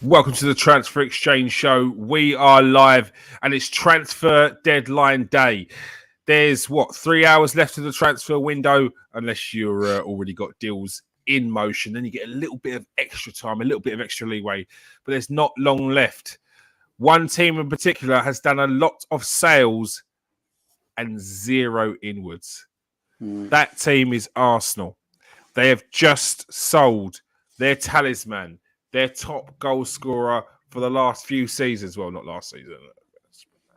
Welcome to the Transfer Exchange Show. We are live and it's transfer deadline day. There's 3 hours left of the transfer window, unless you're already got deals in motion. Then you get a little bit of extra time, a little bit of extra leeway, but there's not long left. One team in particular has done a lot of sales and zero inwards. That team is Arsenal. They have just sold their talisman, their top goal scorer for the last few seasons. Well, not last season.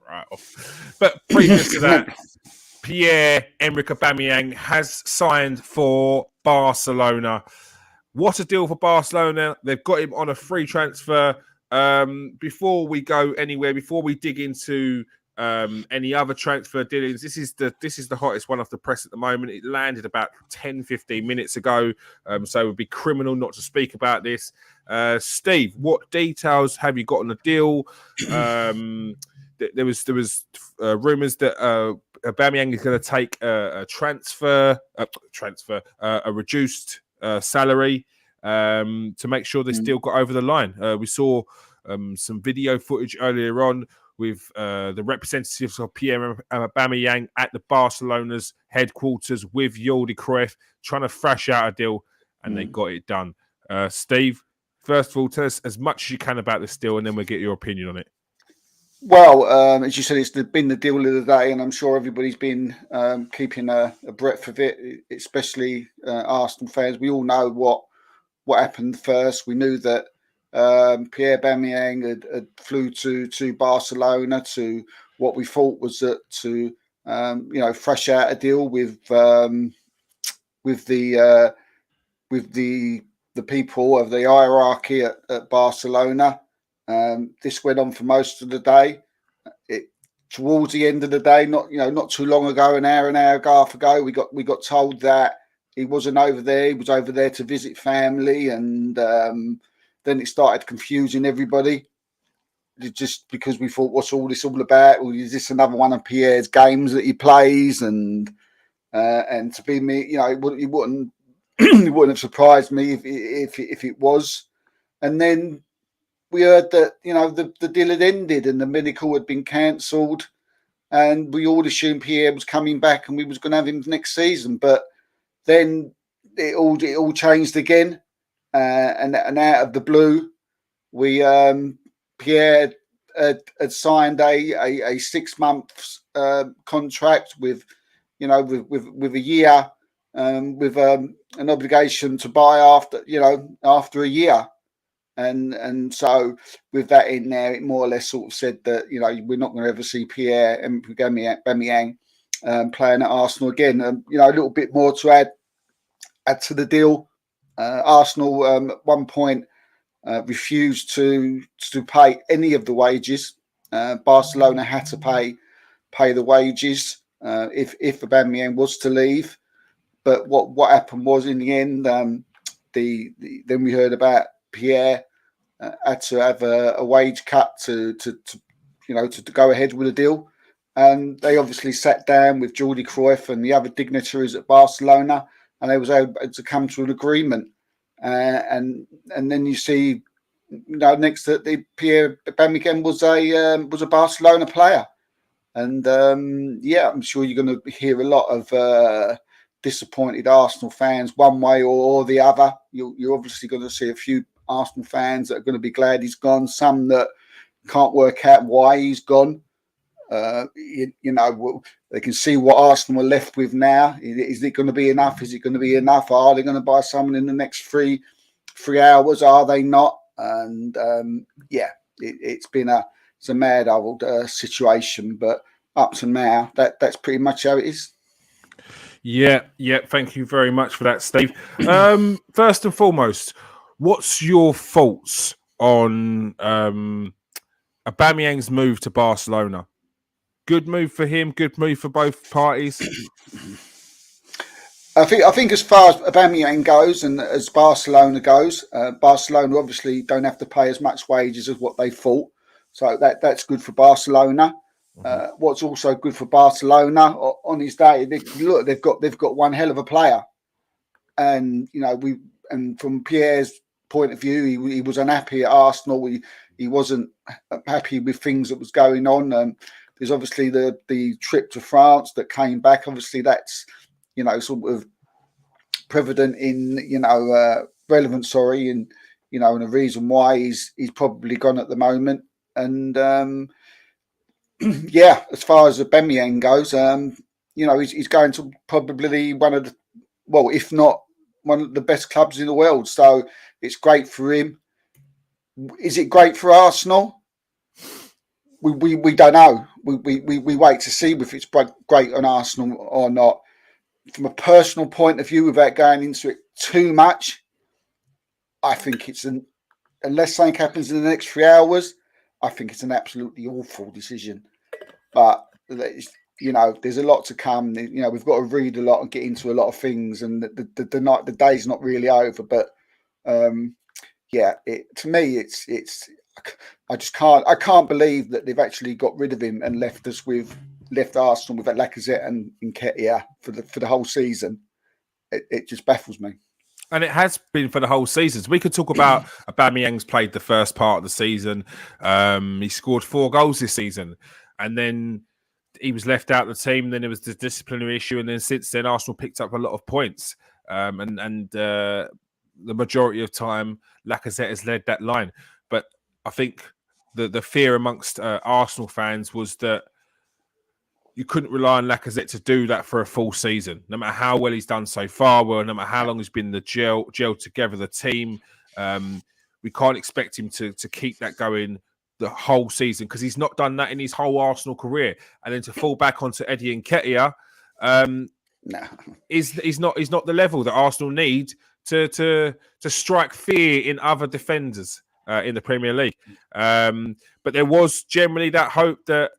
Right off. But previous to that, Pierre-Emerick Aubameyang has signed for Barcelona. What a deal for Barcelona. They've got him on a free transfer. Before we go anywhere, before we dig into any other transfer dealings, this is the hottest one off the press at the moment. It landed about 10-15 minutes ago, so it would be criminal not to speak about this. Steve, what details have you got on the deal? There was rumours that Aubameyang is going to take a reduced salary to make sure this deal got over the line. We saw some video footage earlier on with the representatives of Pierre-Emerick Aubameyang at the Barcelona's headquarters with Jordi Cruyff trying to thrash out a deal, and they got it done. Steve, first of all, tell us as much as you can about this deal, and then we'll get your opinion on it. Well, as you said, it's been the deal of the day, and I'm sure everybody's been keeping a breath of it, especially Arsenal fans. We all know what happened first. We knew that Pierre-Emerick had flew to Barcelona to what we thought was to thrash out a deal with the people of the hierarchy at Barcelona. This went on for most of the day. Towards the end of the day, not too long ago, an hour and a half ago, we got told that he wasn't over there. He was over there to visit family, and then it started confusing everybody. Just because we thought, what's all this all about? Well, is this another one of Pierre's games that he plays? And to be me, it wouldn't it wouldn't have surprised me if it was. And then we heard that the deal had ended and the medical had been cancelled, and we all assumed Pierre was coming back and we was going to have him next season. But then it all changed again, and out of the blue, Pierre had signed a 6 months contract with a year, with an obligation to buy after a year. And so with that in there, it more or less sort of said that we're not going to ever see Pierre-Emerick Aubameyang playing at Arsenal again. A little bit more to add to the deal. Arsenal at one point refused to pay any of the wages. Barcelona had to pay the wages if Aubameyang was to leave. But what happened was, in the end, then we heard about Pierre had to have a wage cut to go ahead with the deal, and they obviously sat down with Jordi Cruyff and the other dignitaries at Barcelona, and they was able to come to an agreement. And then you see, next to the Pierre-Emerick was a Barcelona player, and I'm sure you're going to hear a lot of disappointed Arsenal fans one way or the other. You're obviously going to see a few Arsenal fans that are going to be glad he's gone, some that can't work out why he's gone. They can see what Arsenal are left with now. Is it going to be enough? Is it going to be enough? Are they going to buy someone in the next three hours? Are they not? And it's a mad old situation, but up to now, that's pretty much how it is. Yeah. Thank you very much for that, Steve. First and foremost, what's your thoughts on Aubameyang's move to Barcelona? Good move for him. Good move for both parties. I think as far as Aubameyang goes and as Barcelona goes, Barcelona obviously don't have to pay as much wages as what they thought, so that's good for Barcelona. What's also good for Barcelona on his day, they've got one hell of a player, and from Pierre's point of view. He was unhappy at Arsenal. He wasn't happy with things that was going on. There's obviously the trip to France that came back. Obviously, that's sort of prevalent in relevant. Sorry, and and the reason why he's probably gone at the moment. And yeah, as far as Aubameyang goes, he's going to probably one of the, well, if not one of the best clubs in the world. So it's great for him. Is it great for Arsenal? We don't know. We wait to see if it's great on Arsenal or not. From a personal point of view, without going into it too much, I think it's unless something happens in the next 3 hours, I think it's an absolutely awful decision. But there's a lot to come. We've got to read a lot and get into a lot of things, and the day's not really over. But to me, it's I can't believe that they've actually got rid of him and left Arsenal with Lacazette and Nketiah for the whole season. It just baffles me. And it has been for the whole season. So we could talk about Aubameyang's played the first part of the season. He scored 4 goals this season, and then he was left out of the team. Then there was the disciplinary issue, and then since then, Arsenal picked up a lot of points. And the majority of time, Lacazette has led that line. But I think the fear amongst Arsenal fans was that you couldn't rely on Lacazette to do that for a full season, no matter how well he's done so far, no matter how long he's been the gel together, the team. We can't expect him to keep that going the whole season because he's not done that in his whole Arsenal career. And then to fall back onto Eddie Nketiah is not the level that Arsenal need to strike fear in other defenders in the Premier League. But there was generally that hope that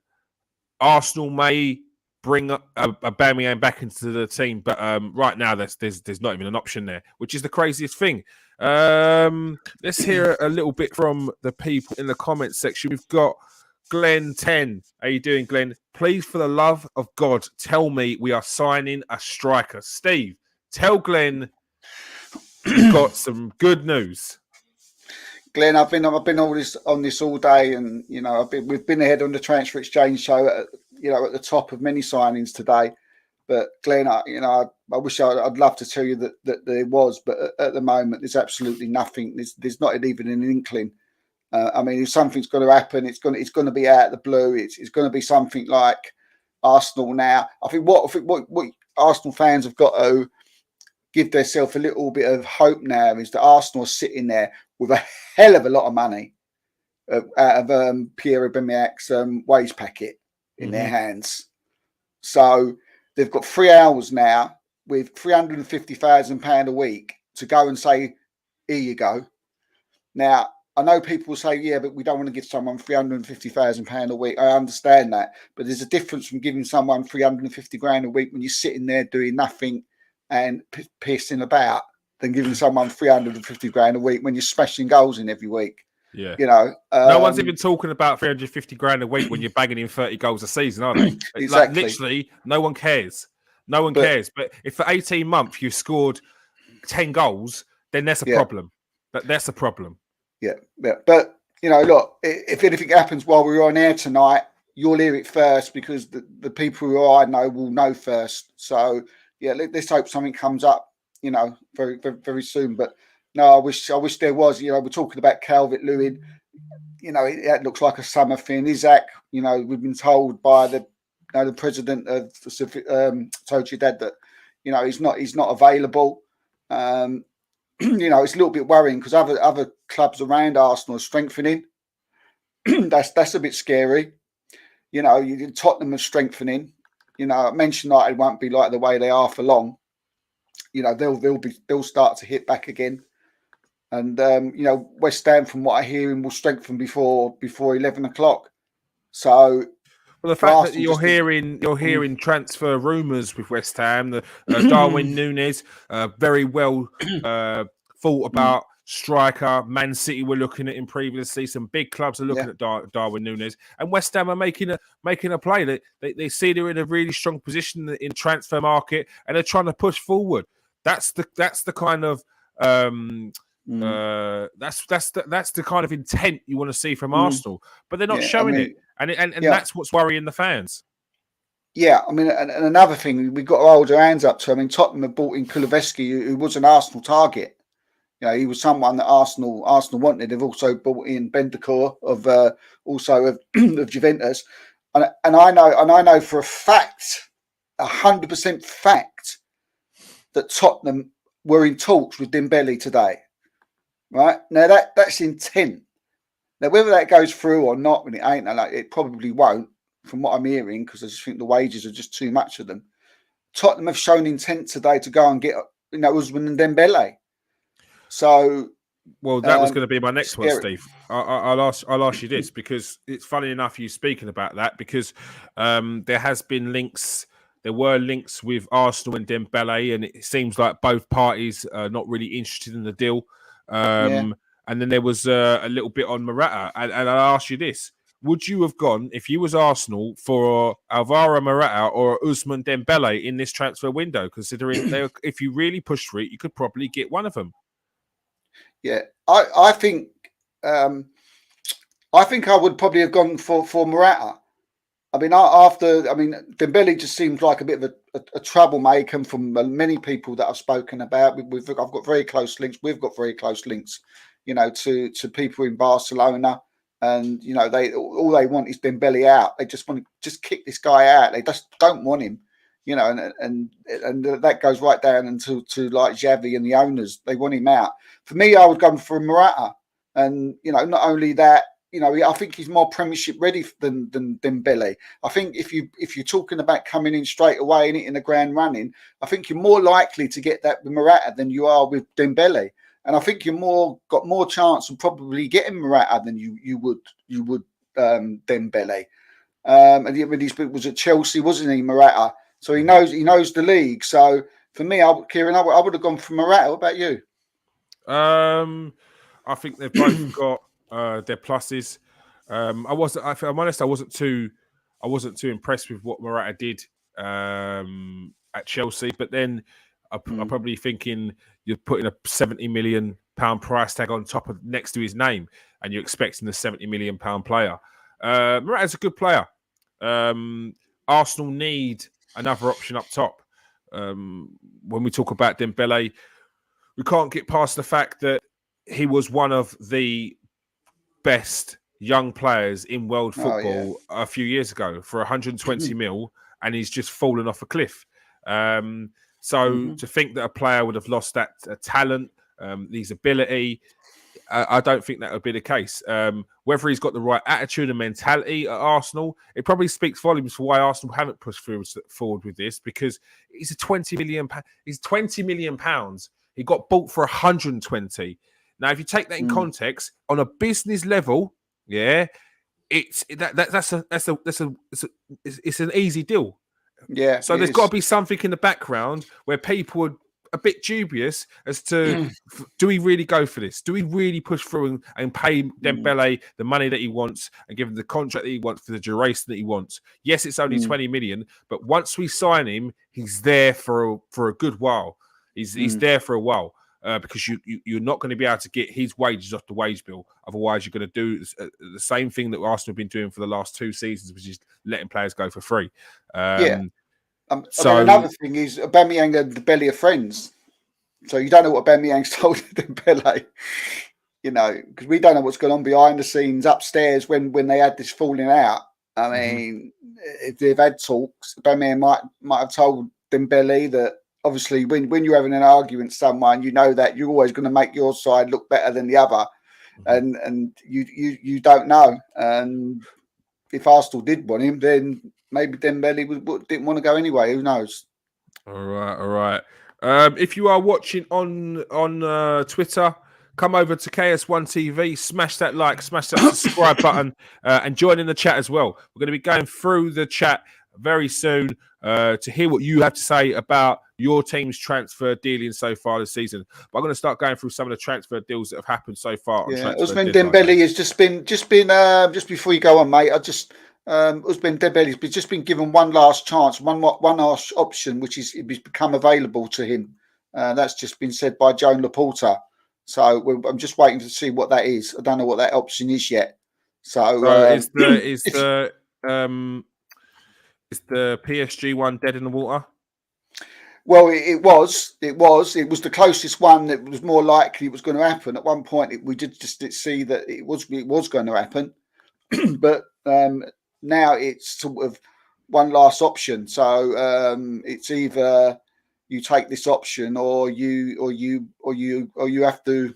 Arsenal may bring Aubameyang back into the team, but right now there's not even an option there, which is the craziest thing. Let's hear a little bit from the people in the comments section. We've got Glenn 10. How you doing, Glenn? Please, for the love of God, tell me we are signing a striker. Steve, tell Glenn you've got some good news. Glenn, I've been on this all day, and we've been ahead on the transfer exchange show at the top of many signings today. But Glenn, I wish I'd love to tell you that there was, but at the moment there's absolutely nothing. There's not even an inkling. If something's going to happen, it's going to be out of the blue. It's going to be something like Arsenal now. I think what Arsenal fans have got to give themselves a little bit of hope now is that Arsenal are sitting there with a hell of a lot of money out of Pierre-Emerick Aubameyang's wage packet in their hands. So they've got 3 hours now with £350,000 a week to go and say, here you go. Now, I know people will say, yeah, but we don't want to give someone £350,000 a week. I understand that. But there's a difference from giving someone 350 grand a week when you're sitting there doing nothing and pissing about than giving someone 350 grand a week when you're smashing goals in every week. Yeah. No one's even talking about 350 grand a week when you're bagging in 30 goals a season, are they? Exactly. Literally, no one cares. No one cares. But if for 18 months you've scored 10 goals, then that's a problem. That's a problem. Yeah. But, look, if anything happens while we're on air tonight, you'll hear it first because the people who I know will know first. So, yeah, let's hope something comes up, very, very, very soon. But no, I wish there was. We're talking about Calvert-Lewin. It looks like a summer thing. Isaac, we've been told by the president of Sociedad that he's not available. It's a little bit worrying because other clubs around Arsenal are strengthening. that's a bit scary. Tottenham are strengthening. Manchester United won't be like the way they are for long. They'll start to hit back again. And West Ham, from what I hear, will strengthen before 11 o'clock. So, well, the fact that you're hearing transfer rumours with West Ham, the Darwin Núñez, very well thought about striker. Man City were looking at him previously. Some big clubs are looking at Darwin Núñez, and West Ham are making a play. They see they're in a really strong position in transfer market, and they're trying to push forward. That's the kind of That's the kind of intent you want to see from Arsenal, but they're not showing it, and that's what's worrying the fans. Yeah, I mean, and another thing, we've got to hold our hands up to. I mean, Tottenham have bought in Kulusevski, who was an Arsenal target. You know, he was someone that Arsenal wanted. They've also bought in Bentancur of of Juventus, and I know for a fact, 100% fact, that Tottenham were in talks with Dembele today. Right now, that's intent. Now, whether that goes through or not, when it ain't, like, it probably won't, from what I'm hearing, because I just think the wages are just too much for them. Tottenham have shown intent today to go and get, Usman and Dembele. So, well, that was going to be my next one, Steve. I'll ask you this, because it's funny enough you speaking about that, because there were links with Arsenal and Dembele, and it seems like both parties are not really interested in the deal. And then there was a little bit on Morata, and I'll ask you this: would you have gone, if you was Arsenal, for Alvaro Morata or Usman Dembele in this transfer window? Considering if you really pushed for it, you could probably get one of them. Yeah, I think I would probably have gone for Morata. I mean, Dembele just seems like a bit of a troublemaker, and from many people that I've spoken about. I've got very close links. We've got very close links, to people in Barcelona, and all they want is Dembele out. They just want to kick this guy out. They just don't want him, and that goes right down into like Xavi and the owners. They want him out. For me, I would go for Morata, and not only that. I think he's more Premiership ready than Dembele. I think if you're talking about coming in straight away and hitting the ground running, I think you're more likely to get that with Morata than you are with Dembele. And I think you're got more chance of probably getting Morata than you would Dembele. And he was at Chelsea, wasn't he, Morata? So he knows the league. So for me, Kieran, I would have gone for Morata. What about you? I think they've both got their pluses. If I'm honest, I wasn't too impressed with what Morata did at Chelsea. But then I'm probably thinking you're putting a £70 million price tag on top of next to his name, and you're expecting a £70 million player. Morata's a good player. Arsenal need another option up top. When we talk about Dembele, we can't get past the fact that he was one of the best young players in world football a few years ago for 120 mil, and he's just fallen off a cliff. To think that a player would have lost that talent, his ability, I don't think that would be the case. Whether he's got the right attitude and mentality at Arsenal, it probably speaks volumes for why Arsenal haven't pushed forward with this, because he's £20 million. He's £20 million. He got bought for 120. Now, if you take that in context, on a business level, it's an easy deal. Yeah. So there's got to be something in the background where people are a bit dubious as to do we really go for this? Do we really push through and pay Dembele the money that he wants and give him the contract that he wants for the duration that he wants? Yes, it's only 20 million, but once we sign him, he's there for a good while. He's there for a while. Because you're not going to be able to get his wages off the wage bill. Otherwise, you're going to do the same thing that Arsenal have been doing for the last 2 seasons, which is letting players go for free. Another thing is Aubameyang and Dembele are friends. So you don't know what Aubameyang's told Dembele, because we don't know what's going on behind the scenes upstairs when they had this falling out. I mean, if they've had talks, Aubameyang might have told Dembele that, obviously, when you're having an argument with someone, you know that you're always going to make your side look better than the other, and you don't know. And if Arsenal did want him, then maybe Dembele didn't want to go anyway. Who knows? All right. If you are watching on Twitter, come over to KS1 TV, smash that like, smash that subscribe button, and join in the chat as well. We're going to be going through the chat very soon to hear what you have to say about your team's transfer dealing so far this season. But I'm going to start going through some of the transfer deals that have happened so far. Usman Dembele has just been just before you go on, mate. Usman Dembele has just been given one last chance, one last option, which is become available to him. That's just been said by Joan Laporta. So I'm just waiting to see what that is. I don't know what that option is yet. So is the PSG one dead in the water? Well, it was the closest one that was more likely it was going to happen. At one point, we did see that it was going to happen, but now it's sort of one last option. So it's either you take this option or you have to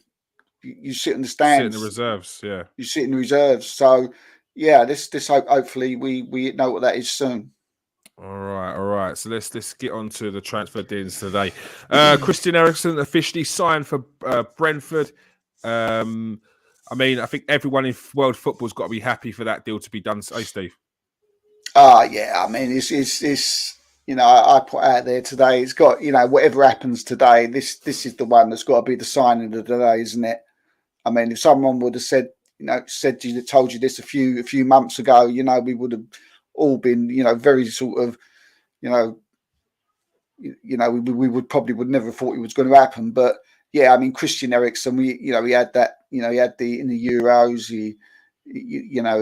you sit in the stands, sit in the reserves. Yeah, you sit in the reserves. So yeah, this hopefully we know what that is soon. All right. So let's get on to the transfer deals today. Christian Eriksen officially signed for Brentford. I mean, I think everyone in world football's got to be happy for that deal to be done. Hey, Steve. Yeah. I mean, it's I put out there today. It's got whatever happens today. This is the one that's got to be the signing of the day, isn't it? I mean, if someone would have told you this a few months ago, we would have all been, very sort of, we would never have thought it was going to happen. But yeah, I mean, Christian Eriksen, he had that, he had in the Euros, he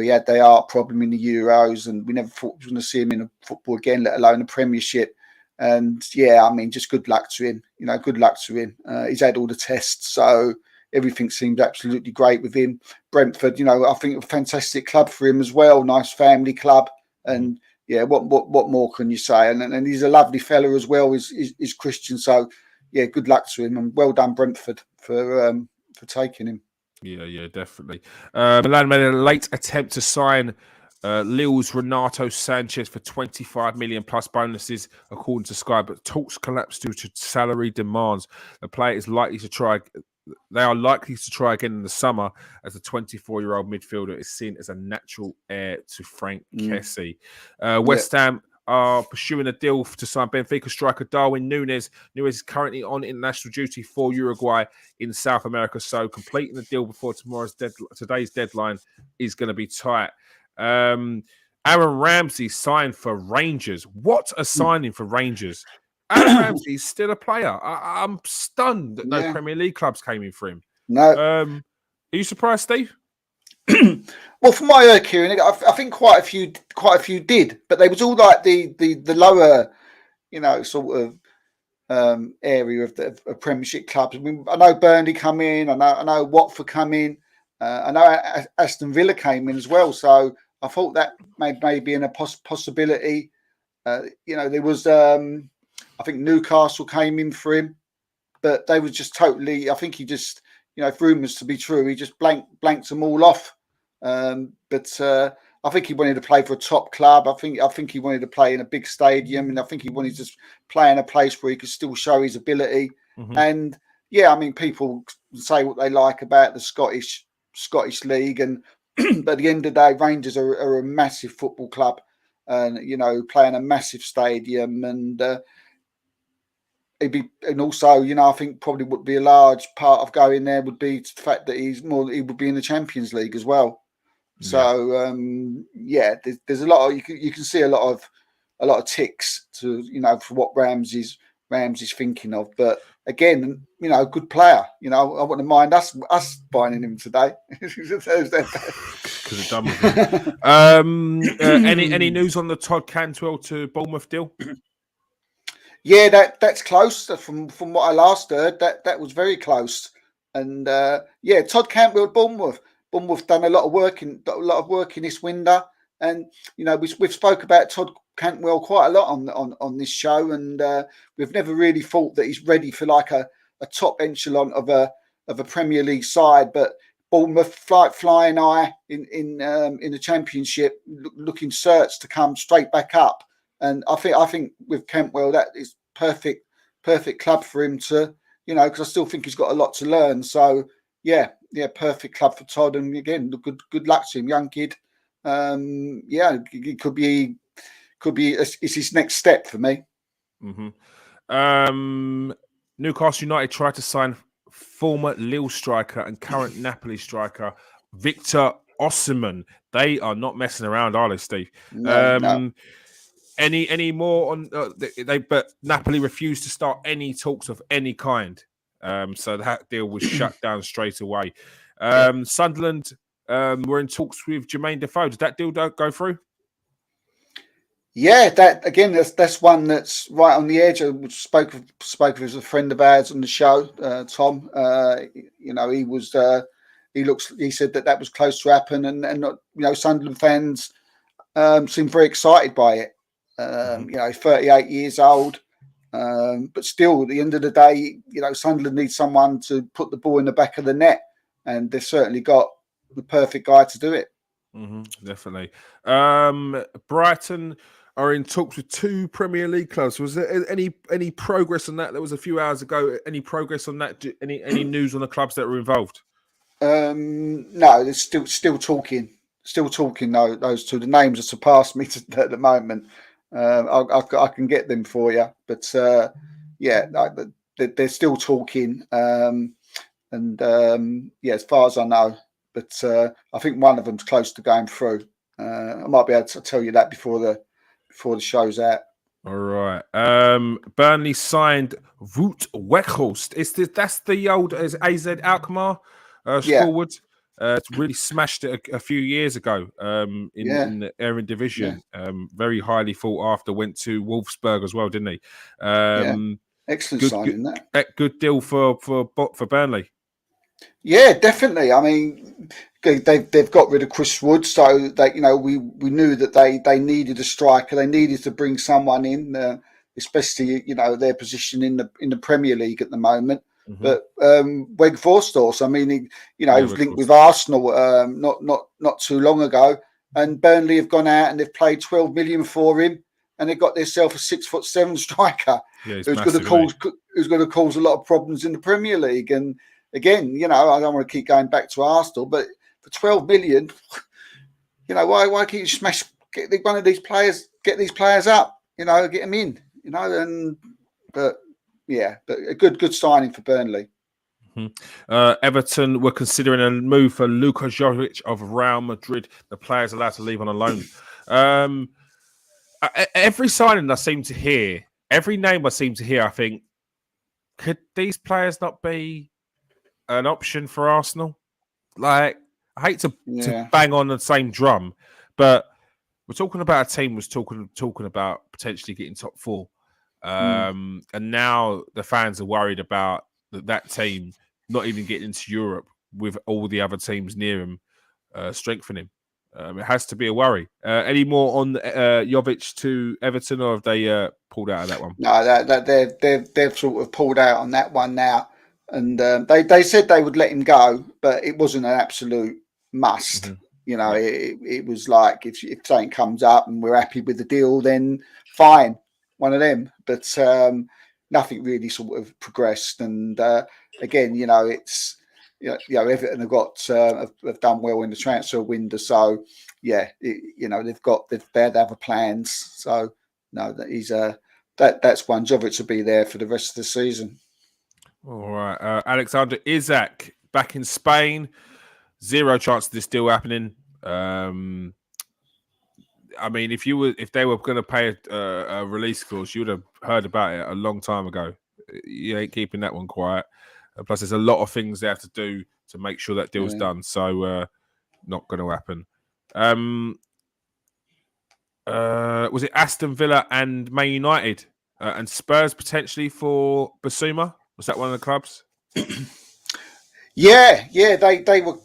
had the heart problem in the Euros, and we never thought we were going to see him in football again, let alone a Premiership. And yeah, I mean, just good luck to him. Good luck to him. He's had all the tests, so everything seemed absolutely great with him. Brentford, I think a fantastic club for him as well. Nice family club, and yeah, what more can you say? And he's a lovely fella as well. Is Christian. So yeah, good luck to him, and well done Brentford for taking him. Yeah, definitely. Milan made a late attempt to sign Lille's Renato Sanchez for 25 million plus bonuses, according to Sky, but talks collapsed due to salary demands. The player is likely to try. They are likely to try again in the summer, as the 24-year-old midfielder is seen as a natural heir to Frank Kessie. West Ham are pursuing a deal to sign Benfica striker Darwin Núñez. Núñez is currently on international duty for Uruguay in South America, so completing the deal before today's deadline is going to be tight. Aaron Ramsey signed for Rangers. What a signing for Rangers. Aaron Ramsey's still a player. I'm stunned that no Premier League clubs came in for him. No. Are you surprised, Steve? Well, from my hearing, I think quite a few did, but they was all like the lower, sort of area of Premiership clubs. I mean, I know Burnley come in, I know Watford come in, I know Aston Villa came in as well. So I thought that may be a possibility. There was, I think Newcastle came in for him, but they was just totally. I think he just, if rumours to be true, he just blanked them all off. But I think he wanted to play for a top club. I think he wanted to play in a big stadium, and I think he wanted to play in a place where he could still show his ability. And yeah, I mean, people say what they like about the Scottish League, and but at the end of the day, Rangers are a massive football club, and playing a massive stadium, and and also, I think probably would be a large part of going there would be the fact that he would be in the Champions League as well. So there's a lot of you can see a lot of ticks to for what Ramsey's thinking of. But again, good player. I wouldn't mind us buying him today. Because it's done with him. Any news on the Todd Cantwell to Bournemouth deal? Yeah, that's close. From what I last heard, that was very close. And Todd Cantwell, Bournemouth done a lot of work in this window. And we've spoke about Todd Cantwell quite a lot on this show, and we've never really thought that he's ready for like a top echelon of a Premier League side. But Bournemouth flying high in the Championship, looking certs to come straight back up. And I think with Cantwell, that is perfect club for him to, because I still think he's got a lot to learn. So yeah, perfect club for Todd. And again, good luck to him, young kid. It could be it's his next step for me. Newcastle United tried to sign former Lille striker and current Napoli striker Victor Osimhen. They are not messing around, are they, Steve? No. Any more on but Napoli refused to start any talks of any kind. So that deal was shut down straight away. Sunderland were in talks with Jermaine Defoe. Did that deal go through? Yeah, that again. That's one that's right on the edge. I spoke with a friend of ours on the show, Tom. He said that was close to happen, and not, Sunderland fans seem very excited by it. 38 years old, but still, at the end of the day, Sunderland needs someone to put the ball in the back of the net, and they've certainly got the perfect guy to do it. Definitely. Brighton are in talks with 2 Premier League clubs. Was there any progress on that? There was a few hours ago. Any progress on that? Any news on the clubs that were involved? No, they're still talking. Still talking. No, those two. The names have surpassed me at the moment. I can get them for you, but they're still talking. As far as I know, but I think one of them's close to going through. I might be able to tell you that before the show's out. All right. Burnley signed Wout Weghorst. That's the old AZ Alkmaar forward. Really smashed it a few years ago in the Eredivisie. Very highly thought after. Went to Wolfsburg as well, didn't he? Excellent signing that. Good deal for Burnley. Yeah, definitely. I mean, they've got rid of Chris Wood, so that we knew that they needed a striker. They needed to bring someone in, especially their position in the Premier League at the moment. But Weghorst, I mean, he was linked with Arsenal not too long ago, and Burnley have gone out and they've paid 12 million for him, and they've got themselves a 6'7" striker who's going to cause a lot of problems in the Premier League. And again, I don't want to keep going back to Arsenal, but for 12 million, why can't you get one of these players, get these players up, get them in, but a good signing for Burnley. Everton were considering a move for Luka Jovic of Real Madrid. The player's allowed to leave on a loan. Every signing I seem to hear, every name I seem to hear, I think, could these players not be an option for Arsenal? Like, I hate to bang on the same drum, but we're talking about a team was talking about potentially getting top 4. And now the fans are worried about that team not even getting into Europe with all the other teams near him strengthening. It has to be a worry. Any more on Jovic to Everton, or have they pulled out of that one? No, they've sort of pulled out on that one now, and they said they would let him go, but it wasn't an absolute must. It was like if something comes up and we're happy with the deal, then fine, one of them. But nothing really sort of progressed. And again, it's Everton have done well in the transfer window. So they've had other plans. So no, that's one. Jovic will be there for the rest of the season. All right, Alexander Isak back in Spain. 0 chance of this deal happening. I mean, if they were going to pay a release clause, you would have heard about it a long time ago. You ain't keeping that one quiet. Plus, there's a lot of things they have to do to make sure that deal's done. So, not going to happen. Was it Aston Villa and Man United and Spurs potentially for Basuma? Was that one of the clubs? Yeah, they were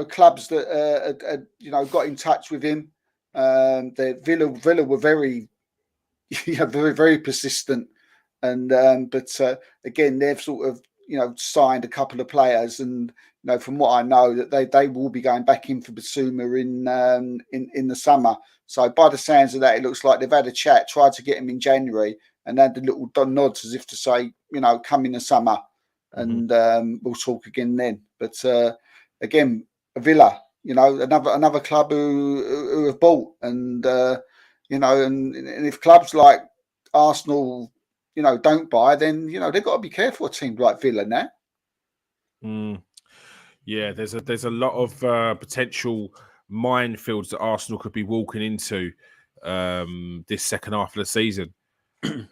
clubs that got in touch with him. Villa were very very, very persistent, and but again they've sort of signed a couple of players, and from what I know that they will be going back in for Basuma in the summer. So by the sounds of that, it looks like they've had a chat, tried to get him in January, and had the little nods as if to say, come in the summer, and we'll talk again then. But again, Villa, another club who have bought, and and if clubs like Arsenal, don't buy, then they've got to be careful of teams like Villa now. Yeah, there's a lot of potential minefields that Arsenal could be walking into this second half of the season,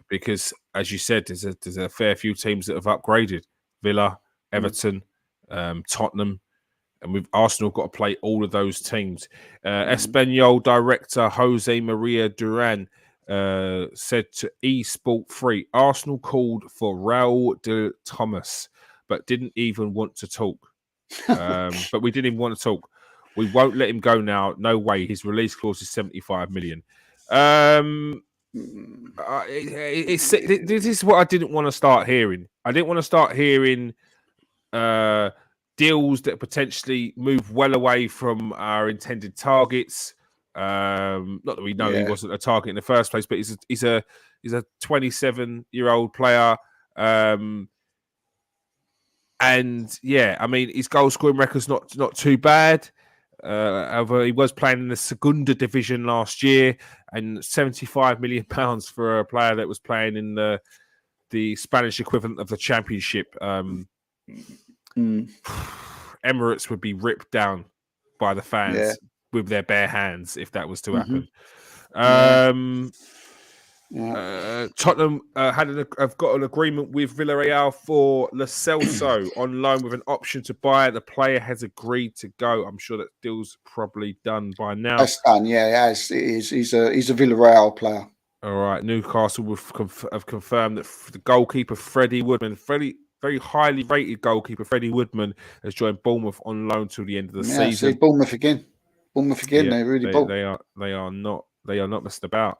because as you said, there's a fair few teams that have upgraded. Villa, Everton, Tottenham, and with Arsenal got to play all of those teams. Espanyol director Jose Maria Duran said to eSport 3, Arsenal called for Raul de Thomas, but didn't even want to talk. But we didn't even want to talk. We won't let him go now. No way. His release clause is 75 million. This is what I didn't want to start hearing. I didn't want to start hearing deals that potentially move well away from our intended targets. Not that we know he wasn't a target in the first place, but he's a 27-year-old player. And yeah, I mean, his goal scoring record's not too bad. However, he was playing in the Segunda division last year, and £75 million for a player that was playing in the Spanish equivalent of the Championship. Emirates would be ripped down by the fans with their bare hands if that was to happen. Tottenham have got an agreement with Villarreal for Lo Celso on loan with an option to buy. The player has agreed to go. I'm sure that deal's probably done by now. That's done, yeah. It is. He's a Villarreal player. All right. Newcastle have confirmed that the goalkeeper Freddie Woodman, very highly rated goalkeeper Freddie Woodman, has joined Bournemouth on loan till the end of the season. See, Bournemouth again. Yeah, they really bought. They are not messing about.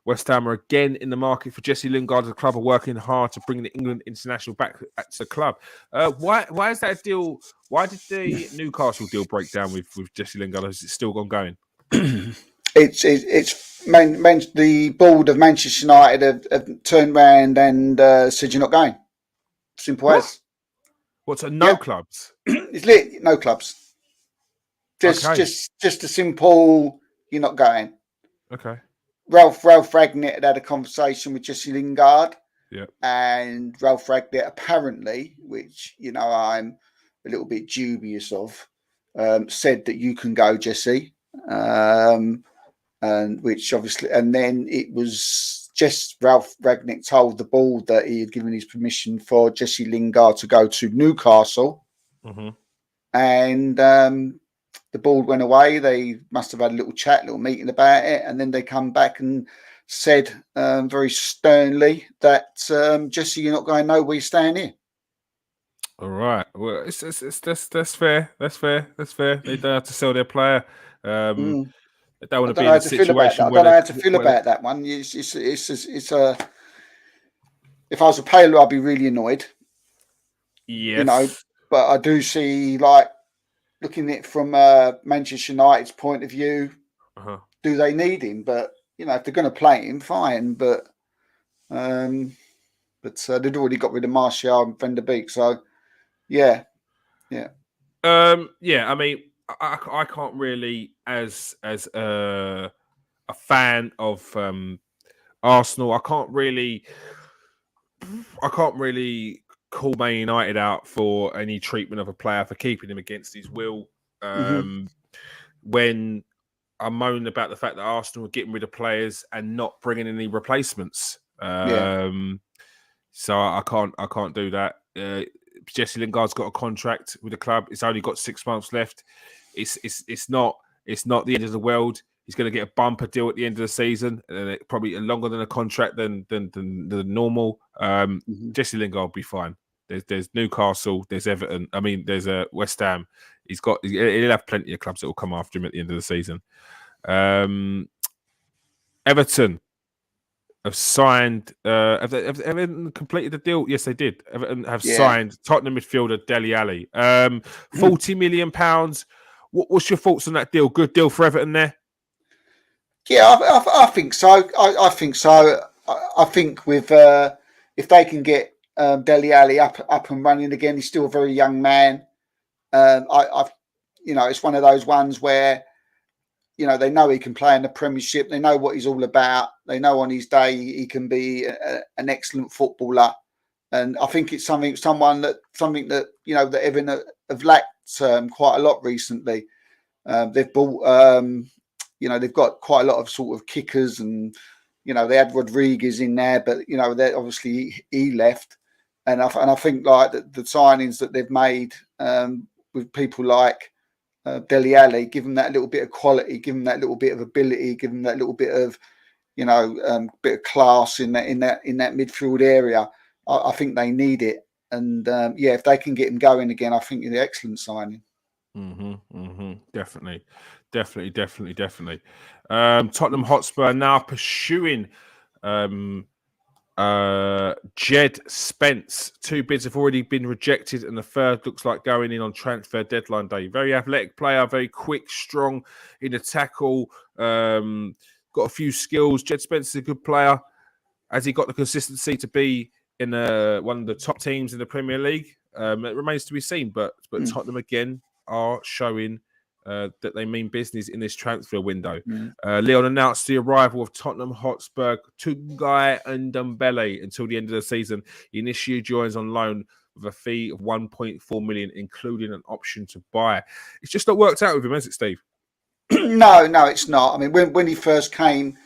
West Ham are again in the market for Jesse Lingard. The club are working hard to bring the England international back to the club. Why is that a deal? Why did the Newcastle deal break down with Jesse Lingard? Is it still ongoing? It's the board of Manchester United have turned around and said you're not going. Simple as. What's no clubs? It's lit. No clubs. Just a simple. You're not going. Okay. Ralph Ragnick had a conversation with Jesse Lingard. Yeah. And Ralph Ragnick apparently, which I'm a little bit dubious of, said that you can go, Jesse. And which obviously, and then it was just Ralph Ragnick told the board that he had given his permission for Jesse Lingard to go to Newcastle. And the board went away. They must have had a little chat, little meeting about it, and then they come back and said very sternly that Jesse, you're not going nowhere. You're staying here. All right. Well, that's fair. That's fair. They don't have to sell their player. They don't want to be in a situation. I don't know how to feel about that one. It's a. If I was a player, I'd be really annoyed. Yes. But I do see, looking at it from Manchester United's point of view, do they need him? But if they're going to play him, fine. But they'd already got rid of Martial and Van der Beek, so yeah. I mean, I can't really, as a fan of Arsenal, I can't really call Man United out for any treatment of a player for keeping him against his will. When I moan about the fact that Arsenal are getting rid of players and not bringing any replacements, so I can't do that. Jesse Lingard's got a contract with the club. It's only got 6 months left. It's not the end of the world. He's going to get a bumper deal at the end of the season, and probably longer than a contract than the normal. Jesse Lingard will be fine. There's Newcastle, there's Everton. I mean, there's West Ham. He'll have plenty of clubs that will come after him at the end of the season. Everton have signed. Have Everton completed the deal? Yes, they did. Everton have signed Tottenham midfielder Dele Alli. £40 million. What's your thoughts on that deal? Good deal for Everton there. Yeah, I think so. I think so. I think with if they can get Dele Alli up and running again, he's still a very young man. It's one of those ones where they know he can play in the Premiership. They know what he's all about. They know on his day he can be an excellent footballer. And I think it's something that Everton have lacked quite a lot recently. They've bought they've got quite a lot of sort of kickers, and they had Rodriguez in there, but they obviously he left, and I think like the signings that they've made with people like Dele Alli, give them that little bit of quality, give them that little bit of ability, give them that little bit of bit of class in that midfield area. I think they need it, and if they can get him going again, I think it's an excellent signing. Definitely. Tottenham Hotspur now pursuing Jed Spence. 2 bids have already been rejected, and the third looks like going in on transfer deadline day. Very athletic player, very quick, strong in the tackle, got a few skills. Jed Spence is a good player. Has he got the consistency to be in one of the top teams in the Premier League? It remains to be seen, but Tottenham again are showing that they mean business in this transfer window. Leon announced the arrival of Tottenham Hotspur Tungai and Ndombele until the end of the season. He initially joins on loan with a fee of 1.4 million, including an option to buy. It's just not worked out with him, has it, Steve? No, it's not. I mean, when he first came,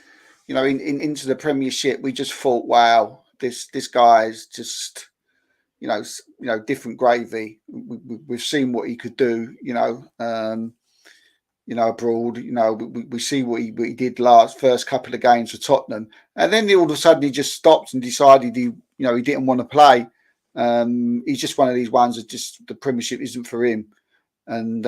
into the Premiership, we just thought, wow, this guy's just, different gravy. We've seen what he could do, abroad. We see what he did first couple of games for Tottenham, and then all of a sudden he just stopped and decided he didn't want to play. He's just one of these ones that just the Premiership isn't for him, and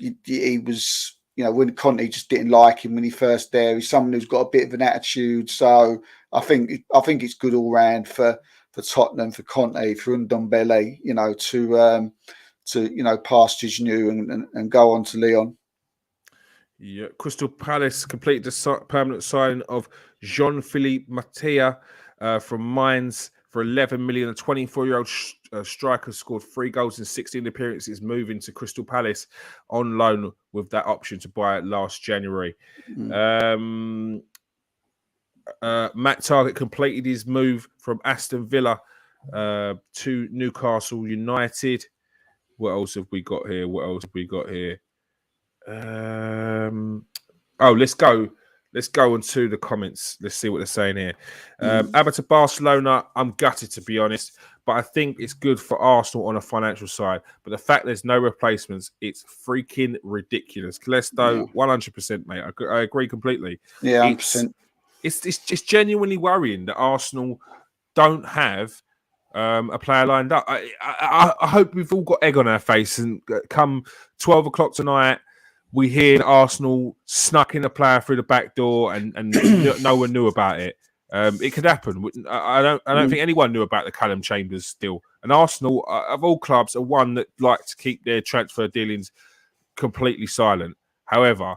he was. When Conte just didn't like him when he first there, he's someone who's got a bit of an attitude. So I think it's good all round for Tottenham, for Conte, for Ndombele, to pass Gignou and go on to Lyon. Yeah, Crystal Palace completed the permanent signing of Jean-Philippe Mattia from Mainz for 11 million. A 24-year-old striker scored 3 goals in 16 appearances, moving to Crystal Palace on loan with that option to buy it last January. Matt Targett completed his move from Aston Villa to Newcastle United. What else have we got here? Let's go into the comments. Let's see what they're saying here. Abba to Barcelona, I'm gutted, to be honest, but I think it's good for Arsenal on a financial side. But the fact there's no replacements, it's freaking ridiculous. Calesto, 100%, mate. I agree completely. Yeah, 100%. It's just genuinely worrying that Arsenal don't have a player lined up. I hope we've all got egg on our face, and come 12 o'clock tonight, we hear Arsenal snuck in a player through the back door, and no one knew about it. It could happen. I don't think anyone knew about the Callum Chambers deal. And Arsenal, of all clubs, are one that like to keep their transfer dealings completely silent. However,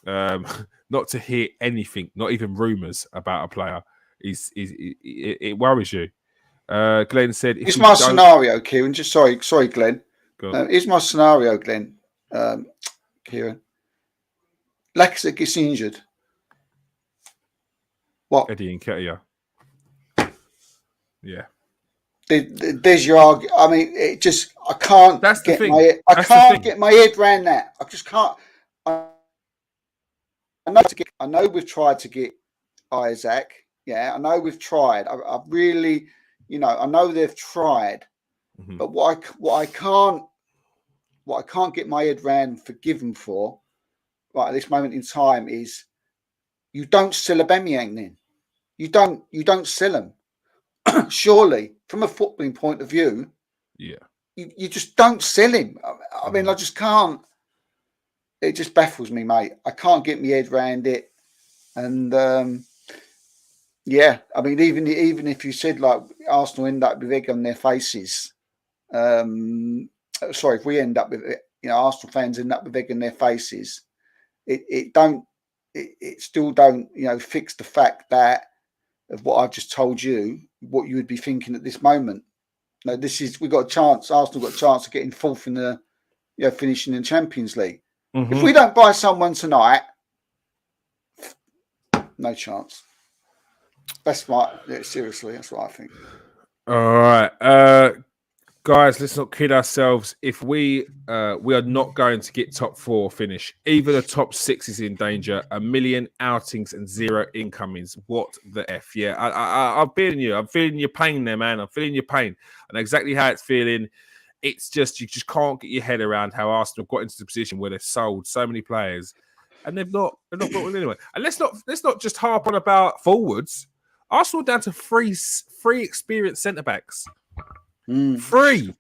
not to hear anything, not even rumours about a player, it worries you. Glenn said, "It's my scenario, Kieran. Just sorry, Glenn. Here's my scenario, Glenn. Kieran, Lacazette gets injured. What? Eddie Nketiah. Yeah. There's your argument. I mean, it just I can't get my head around that. I just can't. I know we've tried to get Isaac. Yeah, I know we've tried. I really, I know they've tried. But what I can't get my head around, forgive them for, right at this moment in time, is you don't sell Aubameyang then. You don't sell him. Surely, from a footballing point of view, you just don't sell him. I mean, I just can't. It just baffles me, mate. I can't get my head around it. And I mean, even if you said like Arsenal end up with egg on their faces, if we end up with it, Arsenal fans end up with egg on their faces, it still don't fix the fact that of what I've just told you, what you would be thinking at this moment. No, we've got a chance. Arsenal got a chance of getting fourth in the finishing in Champions League. If we don't buy someone tonight, no chance. Seriously, that's what I think. All right. Guys, let's not kid ourselves. If we are not going to get top 4 finish, even the top 6 is in danger. 1 million outings and 0 incomings. What the F? Yeah, I'm feeling you. I'm feeling your pain there, man. I'm feeling your pain. And exactly how it's feeling. It's just, you just can't get your head around how Arsenal got into the position where they've sold so many players and they've not brought them anyway. And let's not just harp on about forwards. Arsenal down to three experienced centre backs. 3.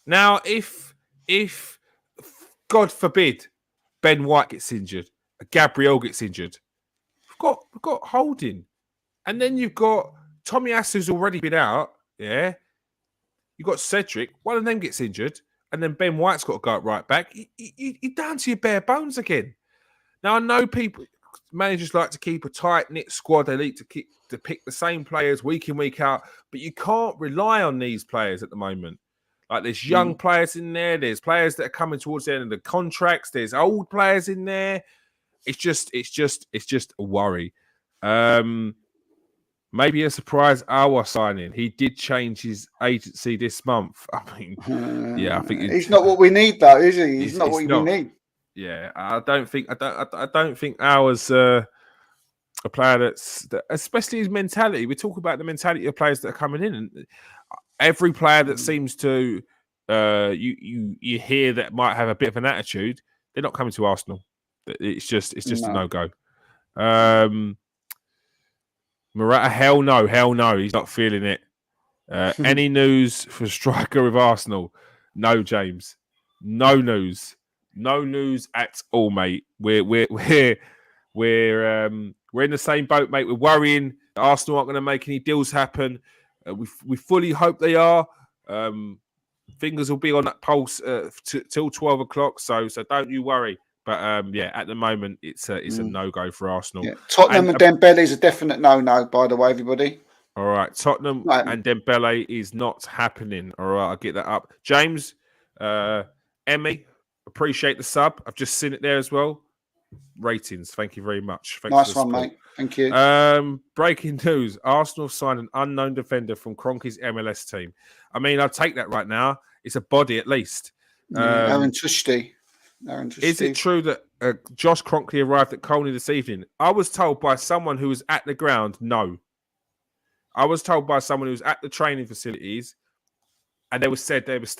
Now, if God forbid Ben White gets injured, Gabriel gets injured, we've got Holding, and then you've got Tommy Asu's already been out. Yeah, you've got Cedric. One of them gets injured, and then Ben White's got to go right back. You're down to your bare bones again. Now, I know managers like to keep a tight-knit squad. They like to pick the same players week in, week out. But you can't rely on these players at the moment. Like, there's young players in there. There's players that are coming towards the end of the contracts. There's old players in there. It's just a worry. Maybe a surprise Aouar signing. He did change his agency this month. I mean, I think he's not what we need, though, is he? He's not what we need. Yeah, I don't think Aouar's a player that, especially his mentality. We talk about the mentality of players that are coming in, and every player that seems to you hear that might have a bit of an attitude, they're not coming to Arsenal. It's just a no-go. Morata, hell no, he's not feeling it. Any news for striker with Arsenal? No, James. No news at all, mate. We're in the same boat, mate. We're worrying Arsenal aren't going to make any deals happen. We fully hope they are. Fingers will be on that pulse till 12 o'clock. So don't you worry. But at the moment it's a no-go for Arsenal. Yeah. Tottenham and Dembele is a definite no-no, by the way, everybody. All right, Tottenham and Dembele is not happening. All right, I'll get that up. James, Emmy, appreciate the sub. I've just seen it there as well. Ratings, thank you very much. Thanks nice one, mate. Thank you. Breaking news: Arsenal have signed an unknown defender from Kroenke's MLS team. I mean, I'll take that right now. It's a body at least. Aaron Tushti. Is it true that Josh Kroenke arrived at Colney this evening? I was told by someone who was at the ground, no. I was told by someone who was at the training facilities, and they were said there's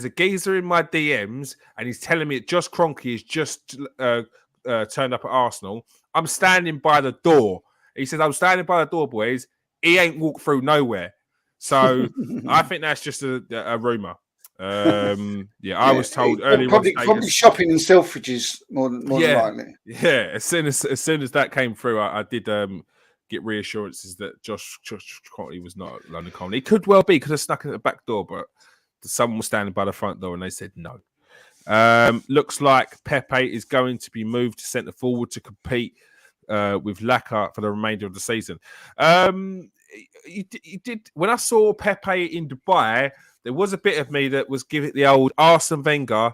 a geezer in my DMs, and he's telling me that Josh Kroenke has just turned up at Arsenal. I'm standing by the door. He says, I'm standing by the door, boys. He ain't walked through nowhere. So I think that's just a rumour. I was told earlier. Probably shopping in Selfridges more than likely. Yeah, as soon as that came through, I did get reassurances that Josh Kroenke was not at London Colney. It could well be because I snuck in at the back door, but someone was standing by the front door and they said no. Looks like Pepe is going to be moved to centre forward to compete with Laka for the remainder of the season. You did when I saw Pepe in Dubai. There was a bit of me that was giving the old Arsene Wenger,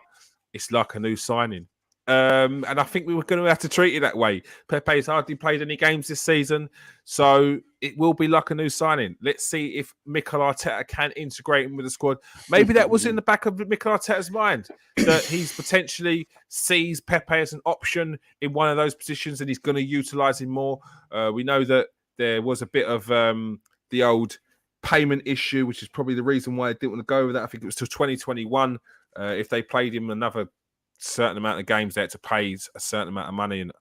it's like a new signing. And I think we were going to have to treat it that way. Pepe's hardly played any games this season, so it will be like a new signing. Let's see if Mikel Arteta can integrate him with the squad. Maybe that was in the back of Mikel Arteta's mind, that he's potentially sees Pepe as an option in one of those positions and he's going to utilise him more. We know that there was a bit of the old payment issue, which is probably the reason why I didn't want to go with that. I think it was till 2021. If they played him another certain amount of games, they had to pay a certain amount of money. And,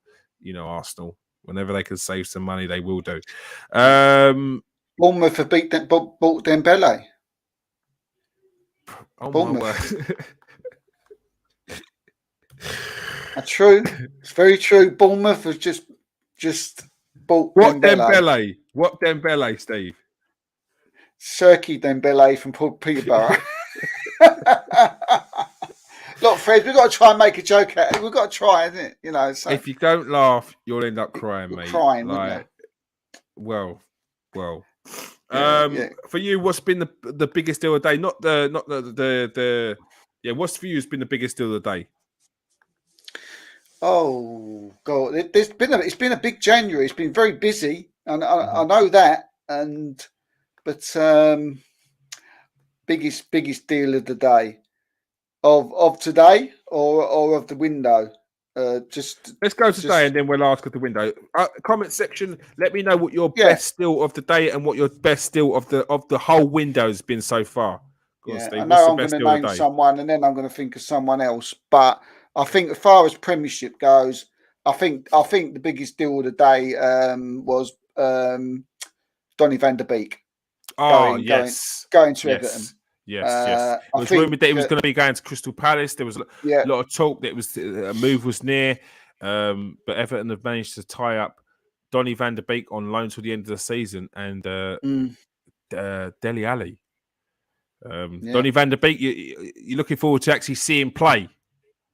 Arsenal, whenever they can save some money, they will do. Bournemouth have bought Dembele. Oh, Bournemouth. That's true. It's very true. Bournemouth have just bought Dembele. What Dembele, Steve? Serki Dembele from Peterborough. Look, Fred, we've got to try and make a joke out of it. We've got to try, isn't it? So if you don't laugh, you'll end up crying, mate. Crying, well. For you, what's been the biggest deal of the day? Not the what's for you has been the biggest deal of the day? Oh God, it's been a big January. It's been very busy, and I know that. But biggest deal of the day of today or of the window. Let's go today, and then we'll ask at the window. Comment section. Let me know what your Yeah. best deal of the day and what your best deal of the whole window has been so far. Go on, Yeah, Steve. I What's know the I'm going best to deal of name the day? someone, and then I'm going to think of someone else. But I think, as far as Premiership goes, I think the biggest deal of the day was Donny van der Beek going to Everton. Yes. It I was think rumoured that he was going to be going to Crystal Palace. There was a lot of talk that a move was near, but Everton have managed to tie up Donny van der Beek on loan till the end of the season, and Dele Alli. Donny van der Beek, you're looking forward to actually seeing play.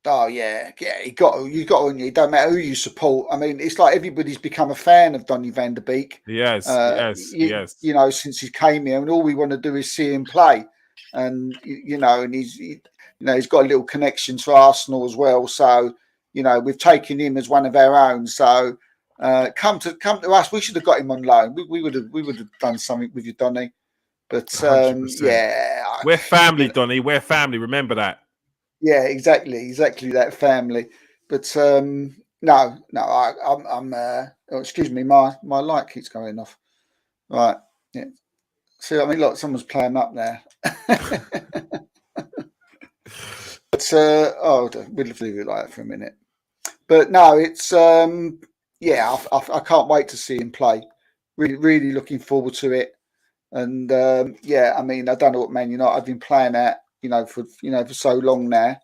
Oh yeah. You got to. It don't matter who you support. I mean, it's like everybody's become a fan of Donny van der Beek. Yes. You know, since he came here, and all we want to do is see him play. And and he's got a little connection to Arsenal as well. So we've taken him as one of our own. So come to us. We should have got him on loan. We would have done something with you, Donny. But 100%. We're family, Donny. We're family. Remember that. Yeah, exactly that family. But no, I'm. Excuse me, my light keeps going off. Right, yeah. See what I mean? Look, someone's playing up there. But we'll leave it like that for a minute. But no, it's I can't wait to see him play. Really looking forward to it. And I mean, I don't know what Man United have been playing at, for so long now.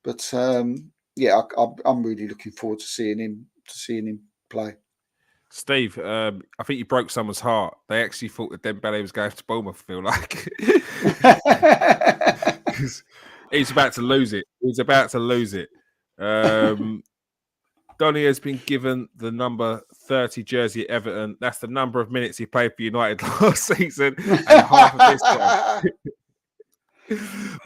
But I'm really looking forward to seeing him play. Steve, I think you broke someone's heart. They actually thought that Dembele was going to Bournemouth. I feel like he's about to lose it. Donny has been given the number 30 jersey at Everton. That's the number of minutes he played for United last season and half of this one.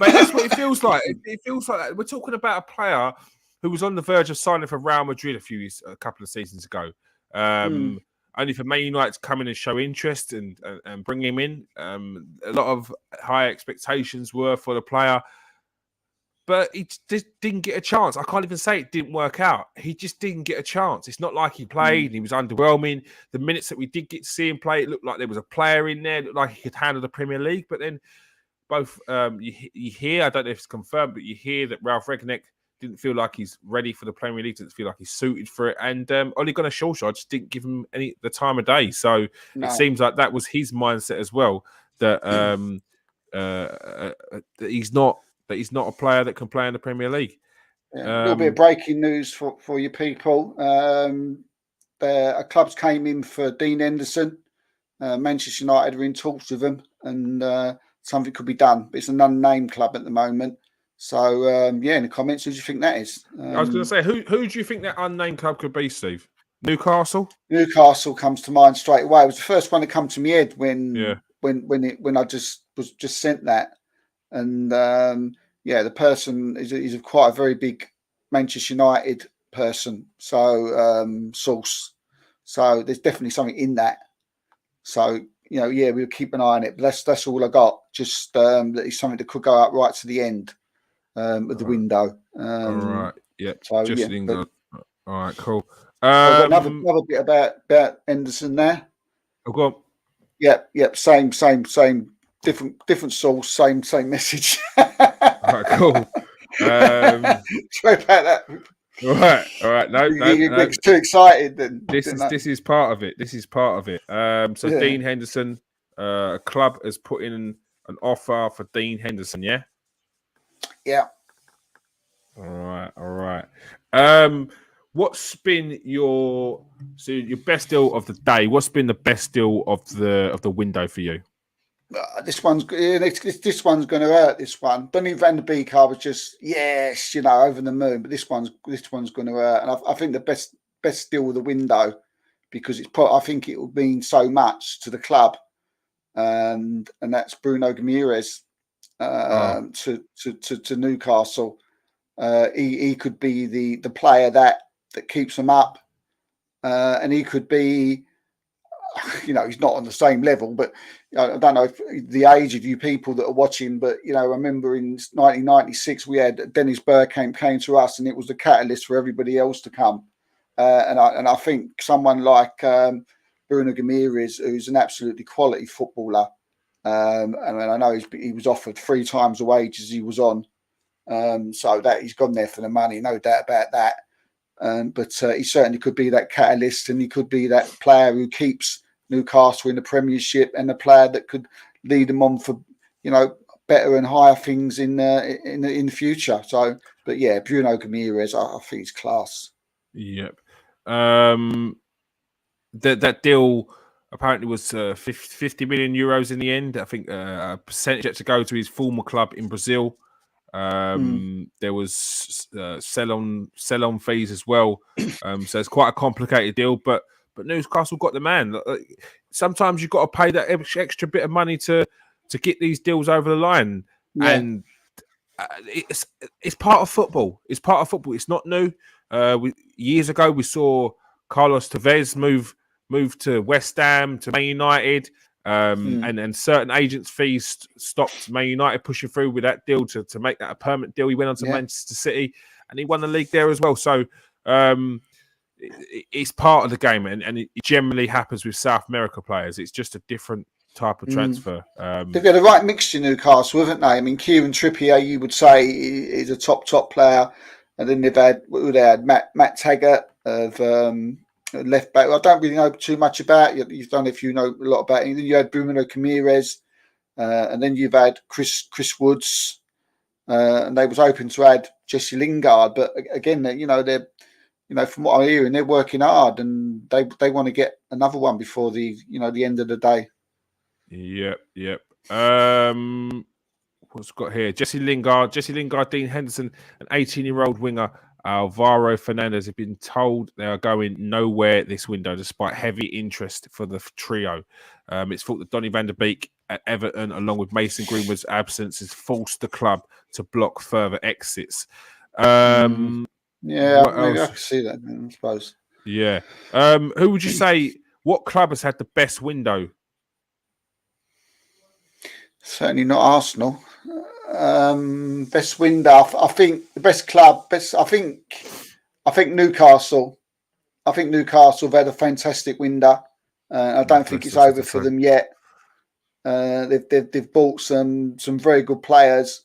Mate, that's what it feels like. It feels like we're talking about a player who was on the verge of signing for Real Madrid a couple of seasons ago. Only for Man United to come in and show interest and bring him in. A lot of high expectations were for the player, but he just didn't get a chance. I can't even say it didn't work out. He just didn't get a chance. It's not like he played and he was underwhelming. The minutes that we did get to see him play, it looked like there was a player in there. It looked like he could handle the Premier League. But then both you hear, I don't know if it's confirmed, but you hear that Ralph Rangnick didn't feel like he's ready for the Premier League, didn't feel like he's suited for it. And Ole Gunnar Solskjaer just didn't give him the time of day. So It seems like that was his mindset as well, that he's not a player that can play in the Premier League. A little bit of breaking news for you people. A clubs came in for Dean Henderson. Manchester United are in talks with them, and something could be done. But it's an unnamed club at the moment. So in the comments, who do you think that is? I was going to say, who do you think that unnamed club could be, Steve? Newcastle. Newcastle comes to mind straight away. It was the first one that come to my head when I just sent that, and the person is quite a very big Manchester United person. So source. So there's definitely something in that. So we'll keep an eye on it. But that's all I got. Just that it's something that could go up right to the end of the window. All right. Yeah. So, all right. Cool. I've got another bit about Henderson there. I've got. Yep. Same. Different source. Same message. All right. Cool. Sorry about that. All right. No. Too excited. Then this is part of it. So Dean Henderson, a club has put in an offer for Dean Henderson. Yeah. Yeah. All right. What's been your best deal of the day? What's been the best deal of the window for you? This one's going to hurt. This one, Donny van der Beek, I was just over the moon. But this one's going to hurt, and I think the best deal of the window, because I think it will mean so much to the club, and that's Bruno Guimaraes to Newcastle. He could be the player that keeps them up, and he could be. he's not on the same level, but I don't know if the age of you people that are watching, but, I remember in 1996, we had Dennis Bergkamp came to us, and it was the catalyst for everybody else to come. And I think someone like Bruno Guimaraes, who's an absolutely quality footballer, and I know he was offered 3 times the wages he was on, so that he's gone there for the money, no doubt about that. But he certainly could be that catalyst, and he could be that player who keeps Newcastle in the Premiership, and a player that could lead them on for better and higher things in the future. So, but yeah, Bruno Guimaraes, I think he's class. Yep. That deal apparently was 50 million euros in the end. I think a percentage had to go to his former club in Brazil. There was sell-on fees as well. So it's quite a complicated deal, but Newcastle got the man. Sometimes you've got to pay that extra bit of money to get these deals over the line, and it's part of football. It's part of football. It's not new. Years ago, we saw Carlos Tevez move to West Ham, to Man United. And certain agents' fees stopped Man United pushing through with that deal to make that a permanent deal. He went on to Manchester City, and he won the league there as well. So it's part of the game, and it generally happens with South America players. It's just a different type of transfer. They've got the right mixture, Newcastle, haven't they? I mean, Kieran Trippier, you would say, is a top player, and then they had Matt Taggart of left back. I don't really know too much about you. You've done, if you know a lot about it. And then you had Bruno Guimaraes, and then you've had Chris Woods, and they was hoping to add Jesse Lingard, but again, they're from what I'm hearing, they're working hard, and they want to get another one before the end of the day. Yep. What's got here? Jesse Lingard, Dean Henderson, an 18-year-old winger. Alvaro Fernandez have been told they are going nowhere this window, despite heavy interest for the trio. It's thought that Donny van der Beek at Everton, along with Mason Greenwood's absence, has forced the club to block further exits. Maybe I can see that, I suppose. Yeah. Who would you say, what club has had the best window? Certainly not Arsenal. Best window, I think the best club. I think Newcastle. I think Newcastle have had a fantastic window. I don't think it's over for them yet. They've bought some very good players.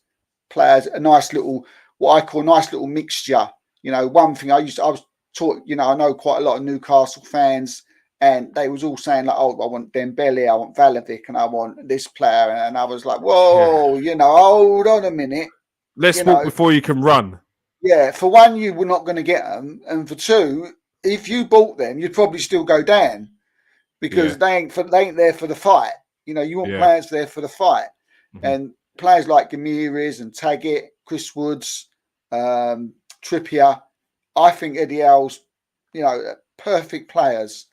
A nice little, what I call nice little mixture. One thing I was taught. I know quite a lot of Newcastle fans, and they was all saying like, "Oh, I want Dembele, I want Vlahovic, and I want this player," and I was like, "Whoa, hold on a minute. Let's walk before you can run." Yeah, for one, you were not going to get them, and for two, if you bought them, you'd probably still go down because they ain't there for the fight. You want players there for the fight, and players like Guimaraes and Taggart, Chris Woods, Trippier. I think Eddie Howe's, perfect players.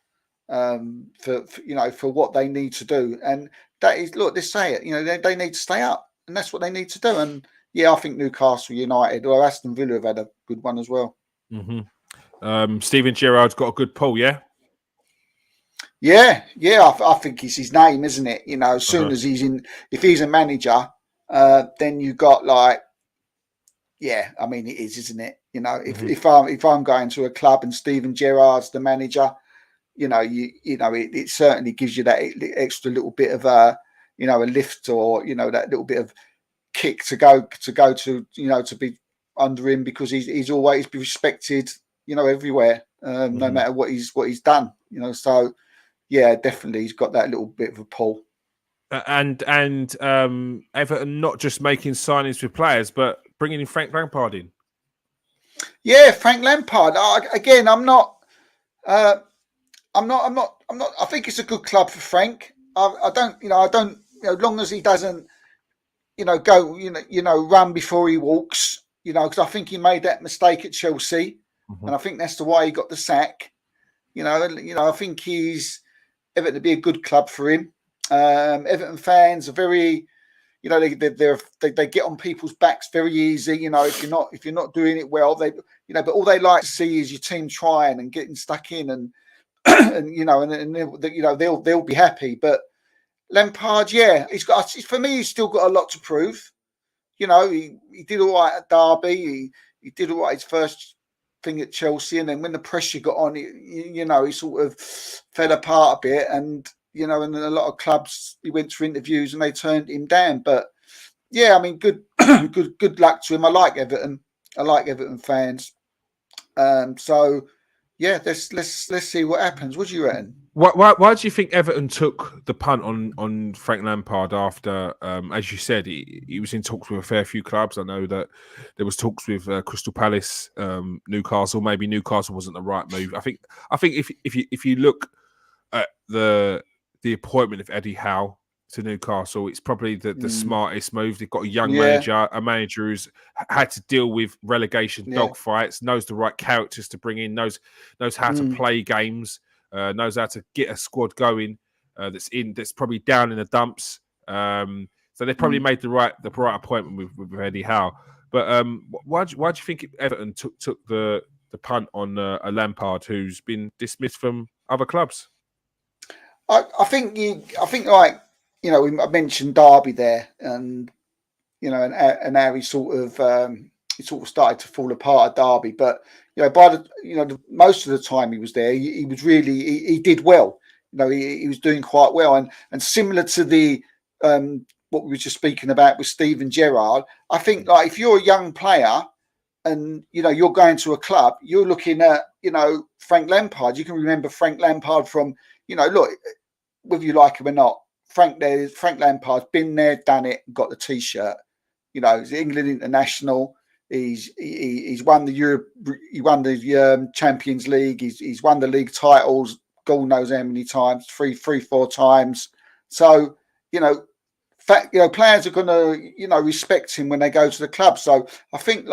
For what they need to do, and that is, look, they say it, they need to stay up, and that's what they need to do. And I think Newcastle United or Aston Villa have had a good one as well. Steven Gerrard's got a good pull, I think it's his name, isn't it? As soon as if he's a manager, then you got like, I mean, it is, isn't it? If I'm going to a club and Steven Gerrard's the manager, it certainly gives you that extra little bit of a lift, or that little bit of kick to go to to be under him, because he's always been respected everywhere, no matter what he's done. So definitely he's got that little bit of a pull. And Everton not just making signings with players, but bringing in Frank Lampard in. Yeah, Frank Lampard. Again, I'm not. I think it's a good club for Frank. I don't. As long as he doesn't, go, run before he walks. Because I think he made that mistake at Chelsea, and I think that's the why he got the sack. I think Everton to be a good club for him. Everton fans are very, they get on people's backs very easy. If you're not doing it well, but all they like to see is your team trying and getting stuck in, and and they'll be happy. But Lampard, for me, he's still got a lot to prove. He did all right at Derby. He did all right his first thing at Chelsea, and then when the pressure got on, he sort of fell apart a bit. And and a lot of clubs, he went for interviews and they turned him down. But yeah, I mean, good luck to him. I like Everton. I like Everton fans. So yeah, let's see what happens. What do you reckon? Why do you think Everton took the punt on Frank Lampard after, as you said, he was in talks with a fair few clubs? I know that there was talks with Crystal Palace, Newcastle. Maybe Newcastle wasn't the right move. I think if you look at the appointment of Eddie Howe to Newcastle, it's probably the smartest move. They've got a young manager, a manager who's had to deal with relegation dogfights, knows the right characters to bring in, knows how to play games. Knows how to get a squad going that's probably down in the dumps. So they probably made the right appointment with Eddie Howe. But why do you think Everton took the punt on a Lampard who's been dismissed from other clubs? I think I mentioned Derby there, and and how he sort of started to fall apart at Derby, but by the most of the time he was there, he was really he did well. He was doing quite well, and similar to the what we were just speaking about with Steven Gerrard. I think like if you're a young player and you're going to a club, you're looking at Frank Lampard. You can remember Frank Lampard from look, whether you like him or not. Frank Lampard's been there, done it, got the T-shirt. He's England international. He's won the Europe. He won the Champions League. He's won the league titles. God knows how many times, 4 times. So players are going to respect him when they go to the club. So I think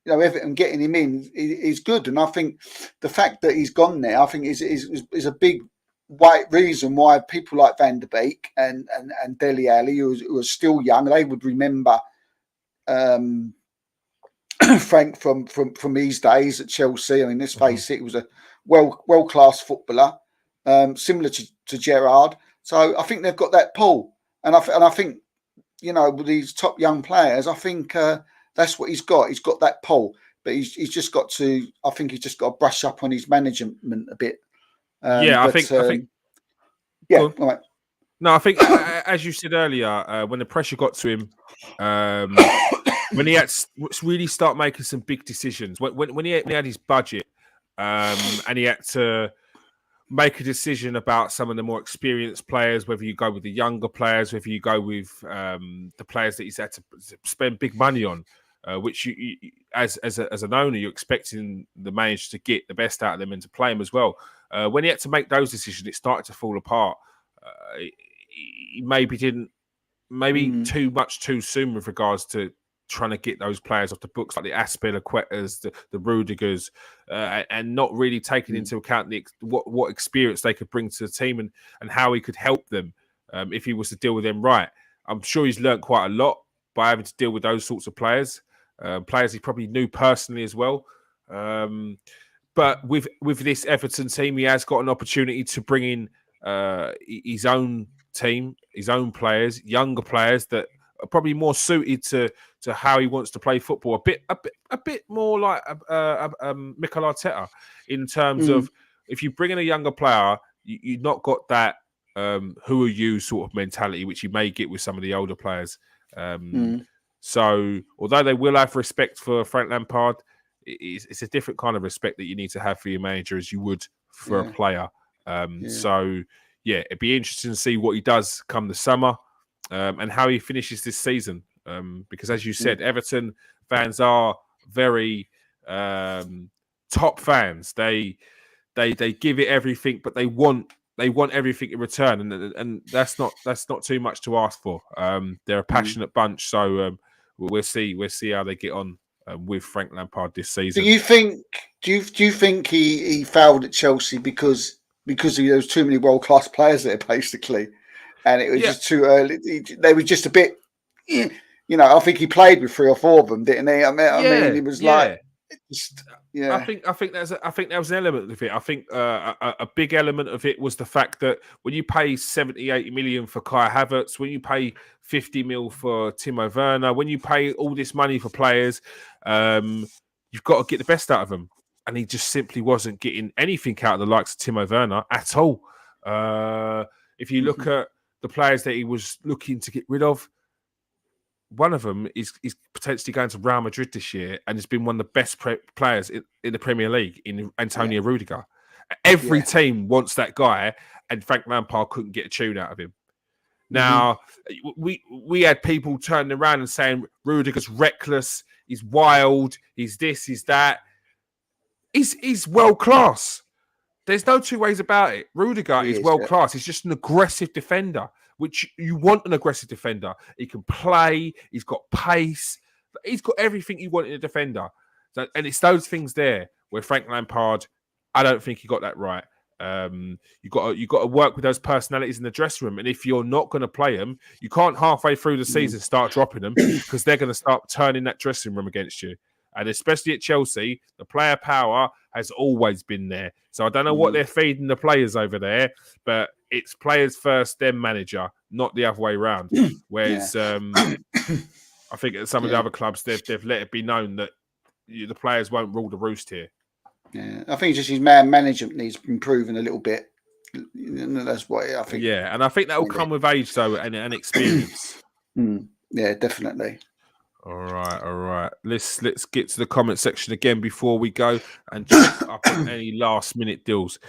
Everton getting him in is good, and I think the fact that he's gone there, I think is a big reason why people like Van der Beek and Dele Alli, who are still young, they would remember Frank from these days at Chelsea. I mean, let's face it, he was a world class footballer, similar to Gerrard. So I think they've got that pull, and I think with these top young players, I think that's what he's got. He's got that pull, but he's just got to. I think he's just got to brush up on his management a bit. I think. Yeah. All right. No, I think as you said earlier, when the pressure got to him, when he had to really start making some big decisions, when he had his budget, and he had to make a decision about some of the more experienced players, whether you go with the younger players, whether you go with the players that he's had to spend big money on, which you as an owner, you're expecting the manager to get the best out of them and to play them as well. When he had to make those decisions, it started to fall apart. He maybe didn't, too much too soon with regards to trying to get those players off the books, like the Aspilicuetas, the Rudigers, and not really taking into account what experience they could bring to the team and how he could help them if he was to deal with them right. I'm sure he's learned quite a lot by having to deal with those sorts of players, players he probably knew personally as well. But with this Everton team, he has got an opportunity to bring in his own team, his own players, younger players that are probably more suited to how he wants to play football. A bit more like Mikel Arteta in terms of if you bring in a younger player, you've not got that who are you sort of mentality, which you may get with some of the older players. So although they will have respect for Frank Lampard, it's a different kind of respect that you need to have for your manager as you would for a player. So it'd be interesting to see what he does come the summer and how he finishes this season. Because as you said, Everton fans are very top fans. They give it everything, but they want everything in return, and that's not too much to ask for. They're a passionate bunch, so we'll see how they get on with Frank Lampard this season. Do you think he failed at Chelsea because there was too many world class players there, basically, and it was just too early? They were just a bit, I think he played with 3 or 4 of them, didn't he? I mean, it was like, Yeah. I think that was an element of it. I think a big element of it was the fact that when you pay 70, 80 million for Kai Havertz, when you pay 50 mil for Timo Werner, when you pay all this money for players, you've got to get the best out of them. And he just simply wasn't getting anything out of the likes of Timo Werner at all. If you look at the players that he was looking to get rid of, one of them is potentially going to Real Madrid this year and has been one of the best players in the Premier League in Antonio Rudiger. Every team wants that guy, and Frank Lampard couldn't get a tune out of him. Now, we had people turning around and saying Rudiger's reckless, he's wild, he's this, he's that. He's world class. There's no two ways about it. Rudiger is world class. He's just an aggressive defender, which you want an aggressive defender. He can play. He's got pace. He's got everything you want in a defender. So, and it's those things there where Frank Lampard, I don't think he got that right. You got to work with those personalities in the dressing room. And if you're not going to play them, you can't halfway through the season start dropping them because they're going to start turning that dressing room against you. And especially at Chelsea, the player power has always been there. So I don't know what they're feeding the players over there, but it's players first, then manager, not the other way around. Whereas I think at some of the other clubs, they've let it be known that the players won't rule the roost here. Yeah, I think just his man management needs improving a little bit. That's what I think. Yeah, and I think that will come with age, though, and experience. Yeah, definitely. All right. Let's get to the comment section again before we go and check up on any last minute deals.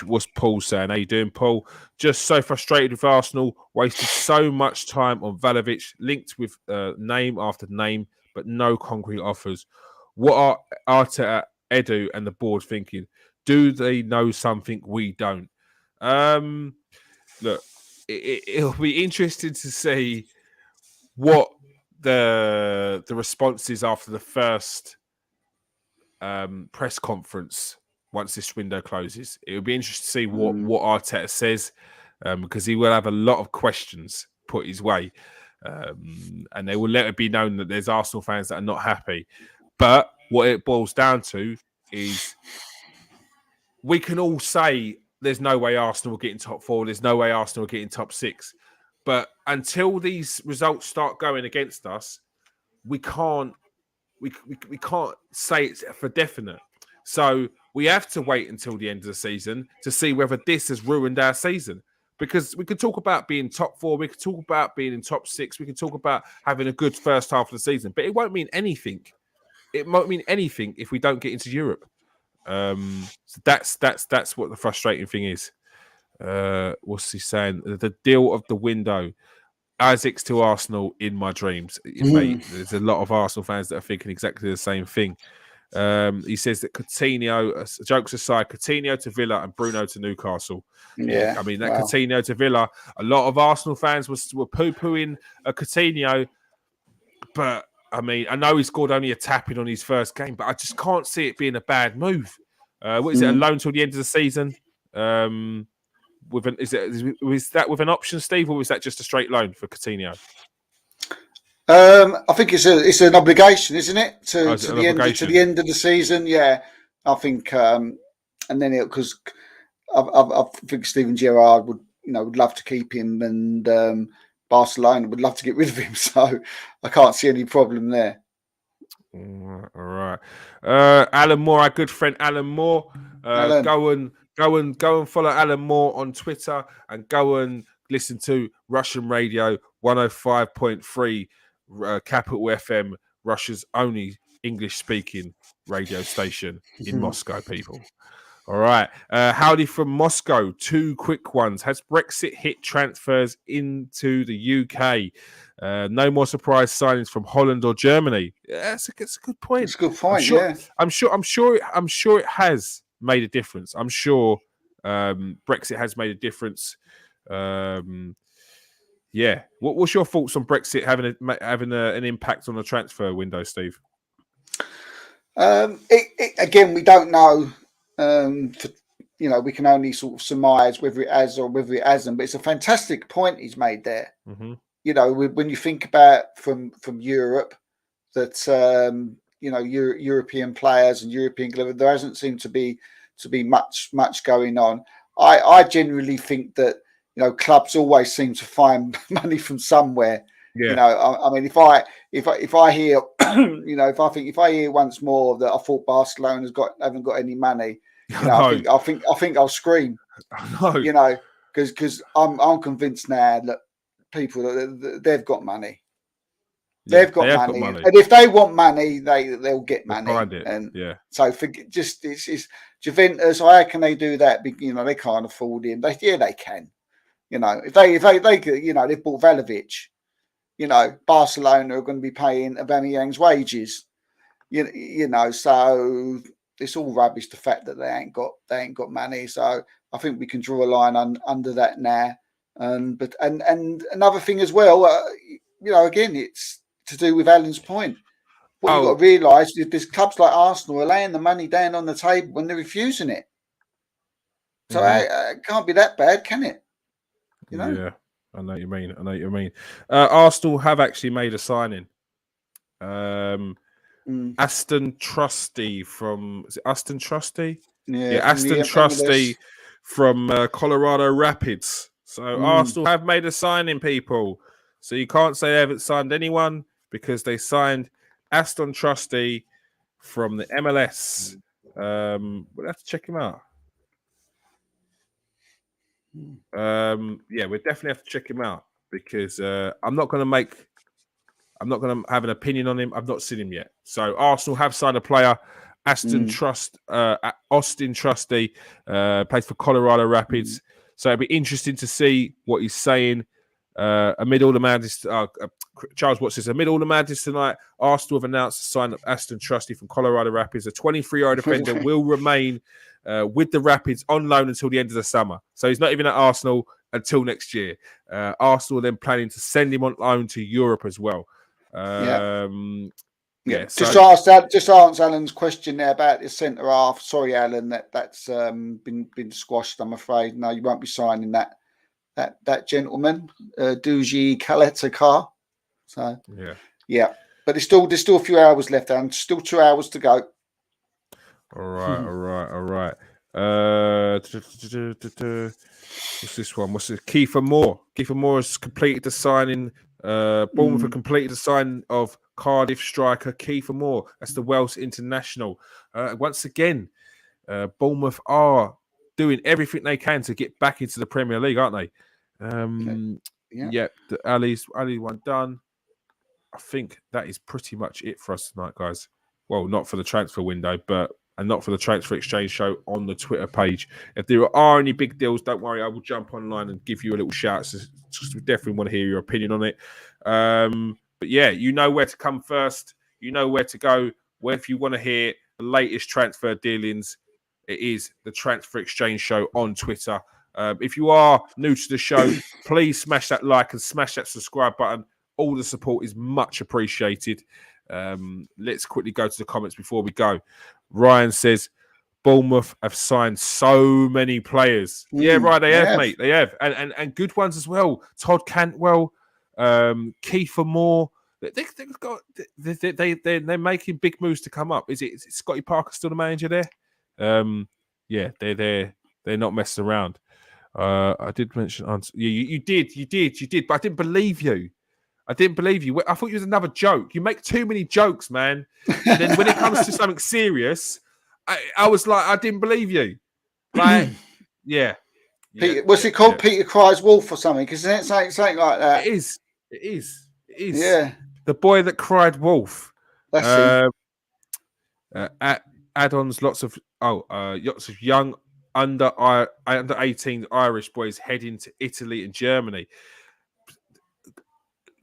What's Paul saying? How you doing, Paul? Just so frustrated with Arsenal. Wasted so much time on Vlahovic, linked with name after name, but no concrete offers. What are Arteta, Edu, and the board thinking? Do they know something we don't? Look, it'll be interesting to see what the response is after the first press conference once this window closes. It will be interesting to see what Arteta says because he will have a lot of questions put his way, and they will let it be known that there's Arsenal fans that are not happy. But what it boils down to is we can all say there's no way Arsenal will get in top 4, there's no way Arsenal will get in top 6. But until these results start going against us, we can't say it's for definite. So we have to wait until the end of the season to see whether this has ruined our season. Because we could talk about being top 4, we could talk about being in top 6, we could talk about having a good first half of the season, but it won't mean anything. It won't mean anything if we don't get into Europe. So that's what the frustrating thing is. What's he saying? The deal of the window. Isaac's to Arsenal in my dreams. Mate, there's a lot of Arsenal fans that are thinking exactly the same thing. He says that Coutinho, jokes aside, Coutinho to Villa and Bruno to Newcastle. Yeah, I mean, that Coutinho to Villa, a lot of Arsenal fans were poo-pooing a Coutinho, but I mean, I know he scored only a tap-in on his first game, but I just can't see it being a bad move. What is it, a loan till the end of the season? Is that with an option, Steve, or is that just a straight loan for Coutinho? I think it's an obligation, isn't it? To the end of the season. Yeah, I think, and then because I think Steven Gerrard would love to keep him, and Barcelona would love to get rid of him. So I can't see any problem there. All right. Alan Moore, our good friend Alan Moore. Go and follow Alan Moore on Twitter and go and listen to Russian Radio 105.3 Capital FM, Russia's only English-speaking radio station in Moscow, people. All right. Howdy from Moscow. 2 quick ones. Has Brexit hit transfers into the UK? No more surprise signings from Holland or Germany. Yeah, that's a good point. It's a good point. I'm sure it has made a difference. I'm sure Brexit has made a difference. Yeah. What's your thoughts on Brexit having an impact on the transfer window, Steve? Again, we don't know. We can only sort of surmise whether it has or whether it hasn't. But it's a fantastic point he's made there. Mm-hmm. When you think about from Europe, that European players and European clubs. There hasn't seemed to be much going on. I generally think that clubs always seem to find money from somewhere. Yeah. I mean, if I hear, if I hear once more that I thought Barcelona haven't got any money, I think I'll scream. Because I'm convinced now that people they've got money. They've got money. And if they want money, they'll get money. Find it. And so it's Juventus. How can they do that? They can't afford him. They can. If they they've bought Vlahovic. Barcelona are going to be paying Aubameyang's wages. So it's all rubbish. The fact that they ain't got money. So I think we can draw a line under that now. And another thing as well. Again, it's to do with Alan's point. What you've got to realise is there's clubs like Arsenal are laying the money down on the table when they're refusing it. So it can't be that bad, can it? Yeah, I know what you mean. Arsenal have actually made a signing. Aston Trusty from... Is it Aston Trusty? Yeah, Aston Trusty from Colorado Rapids. So Arsenal have made a signing, people. So you can't say they haven't signed anyone because they signed Aston Trusty from the MLS. We'll have to check him out. We definitely have to check him out because I'm not going to have an opinion on him. I've not seen him yet. So Arsenal have signed a player, Austin Trusty, plays for Colorado Rapids. So it'll be interesting to see what he's saying. Amid all the madness, Charles Watts says, amid all the madness tonight, Arsenal have announced the sign of Aston Trusty from Colorado Rapids. A 23-year-old defender will remain with the Rapids on loan until the end of the summer. So he's not even at Arsenal until next year. Arsenal are then planning to send him on loan to Europe as well. Just answer Alan's question there about the centre half. Sorry, Alan, that's been squashed. I'm afraid. No, you won't be signing that gentleman, Duji Kaletakar. So but there's still a few hours left, and still 2 hours to go. All right. What's this one? What's it? Kiefer Moore. Kiefer Moore has completed the signing. Bournemouth have completed the signing of Cardiff striker Kiefer Moore. That's the Welsh international. Once again, Bournemouth are doing everything they can to get back into the Premier League, aren't they? The Ali one done. I think that is pretty much it for us tonight, guys. Well, not for the transfer window, and not for the transfer exchange show on the Twitter page. If there are any big deals, don't worry, I will jump online and give you a little shout. So we definitely want to hear your opinion on it. But yeah, you know where to come first. You know where to go. Where if you want to hear the latest transfer dealings, it is the Transfer Exchange Show on Twitter. If you are new to the show, please smash that like and smash that subscribe button. All the support is much appreciated. Let's quickly go to the comments before we go. Ryan says, Bournemouth have signed so many players. Yeah, right, they have, mate. They have. And good ones as well. Todd Cantwell, Kiefer Moore. They're making big moves to come up. Is it Scotty Parker still the manager there? They're not messing around. I did mention you did, but I didn't believe you. I thought you was another joke. You make too many jokes, man. And then when it comes to something serious, I was like, I didn't believe you. Like, Peter, what's it called? Peter Cries Wolf or something? Because it's something like that. It is. Yeah. The boy that cried wolf. That's add-ons, lots of young under 18 Irish boys heading to Italy and Germany.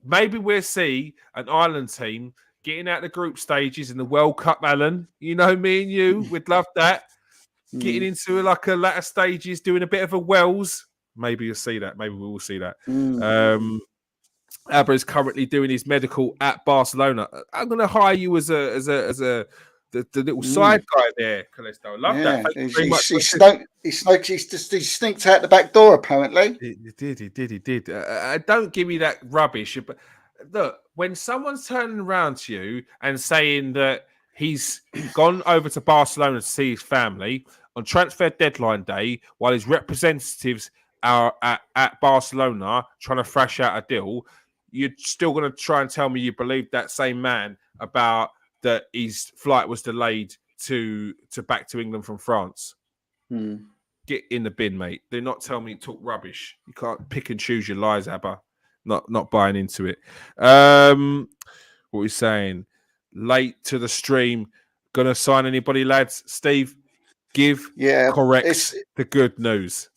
Maybe we'll see an Ireland team getting out the group stages in the World Cup, Alan. You know, me and you, we'd love that. Getting into like a latter stages, doing a bit of a Wells. Maybe you'll see that. Maybe we will see that. Abba is currently doing his medical at Barcelona. I'm going to hire you as the little side guy there, Callisto. Love that. Thank you very much. He sneaked out the back door, apparently. He did. Don't give me that rubbish. But look, when someone's turning around to you and saying that He's gone over to Barcelona to see his family on transfer deadline day while his representatives are at Barcelona trying to thrash out a deal. You're still going to try and tell me you believe that same man about that his flight was delayed to back to England from France? Get in the bin, mate. Do not tell me talk rubbish. You can't pick and choose your lies, Abba. Not buying into it. What are we saying? Late to the stream. Gonna sign anybody, lads? Steve, give Correx the good news.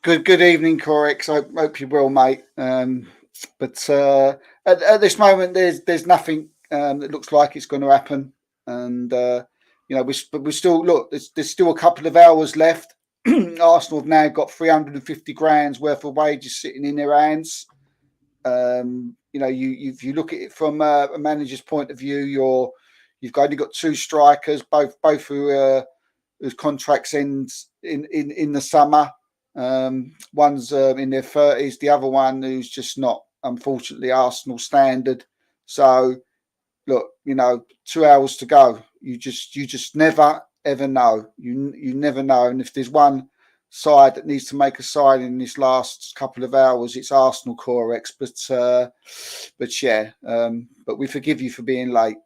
Good evening, Correx. I hope you're well, mate. But at this moment, there's nothing that looks like it's going to happen, and we still look. There's still a couple of hours left. Arsenal have now got 350 grand's worth of wages sitting in their hands. If you look at it from a manager's point of view, you've only got two strikers, both whose contracts ends in the summer. One's in their 30s, the other one who's just not, unfortunately, Arsenal standard. So, look, 2 hours to go. You just never ever know. You never know. And if there's one side that needs to make a signing in this last couple of hours, it's Arsenal, Correx. But we forgive you for being late.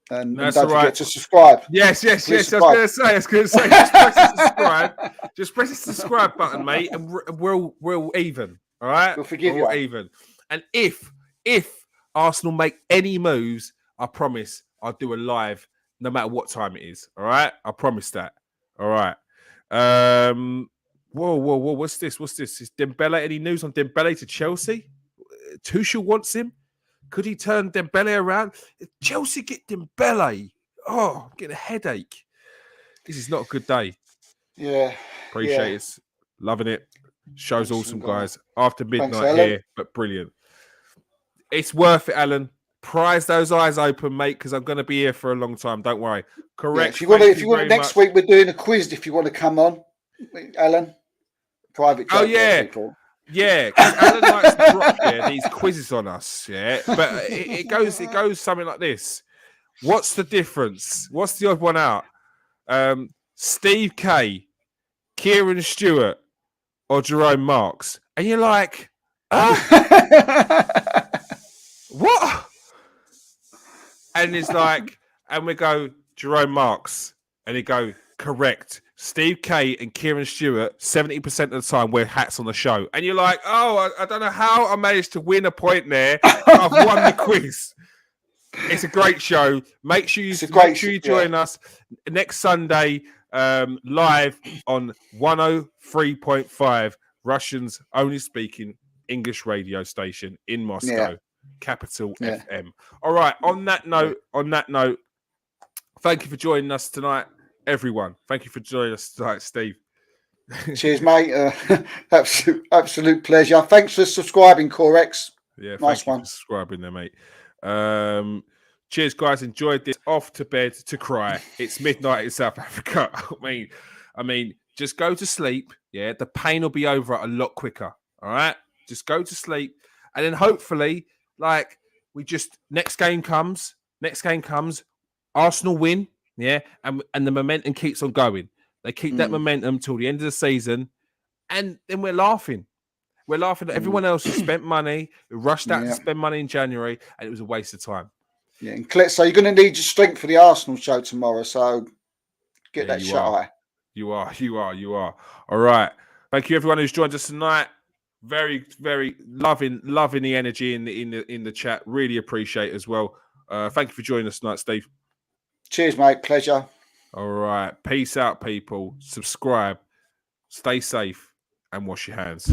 And don't forget to subscribe. Yes. Subscribe. I was going to say, just press the subscribe. Just press the subscribe button, mate, and we're even. All right, we'll forgive you. We're even. And if Arsenal make any moves, I promise I'll do a live, no matter what time it is. All right, I promise that. All right. Whoa! What's this? Is Dembele, any news on Dembele to Chelsea? Tuchel wants him. Could he turn Dembele around? If Chelsea get Dembele, I'm getting a headache. This is not a good day. Yeah. Appreciate it. Loving it. Show's awesome, guys. After midnight. Thanks, here, but brilliant. It's worth it, Alan. Prise those eyes open, mate, because I'm going to be here for a long time. Don't worry. Correct. Yeah, if you want next week, we're doing a quiz. If you want to come on, Alan. Private joke. Oh, yeah. People. Yeah, because Alan likes to drop these quizzes on us, but it goes something like this. What's the difference? What's the odd one out? Steve K, Kieran Stewart, or Jerome Marks? And you're like, what? And it's like, and we go, Jerome Marks, and he go, correct. Steve K and Kieran Stewart, 70% of the time, wear hats on the show. And you're like, I don't know how I managed to win a point there. I've won the quiz. It's a great show. Make sure you join us next Sunday live on 103.5, Russians only speaking English radio station in Moscow, Capital FM. All right. On that note, thank you for joining us tonight. Everyone, thank you for joining us tonight, Steve. Cheers, mate. Absolute pleasure. Thanks for subscribing, Correx. Yeah, nice one. For subscribing there, mate. Cheers, guys. Enjoyed this. Off to bed to cry. It's midnight in South Africa. I mean, just go to sleep. Yeah, the pain will be over a lot quicker. All right, just go to sleep, and then hopefully, next game comes. Arsenal win. Yeah, and the momentum keeps on going. They keep that momentum till the end of the season, and then we're laughing. We're laughing at everyone else who spent money, who rushed out to spend money in January, and it was a waste of time. Yeah, and so you're going to need your strength for the Arsenal show tomorrow, so get that shut eye. You are. All right. Thank you, everyone who's joined us tonight. Very, very loving the energy in the chat. Really appreciate it as well. Thank you for joining us tonight, Steve. Cheers, mate. Pleasure. All right. Peace out, people. Subscribe. Stay safe and wash your hands.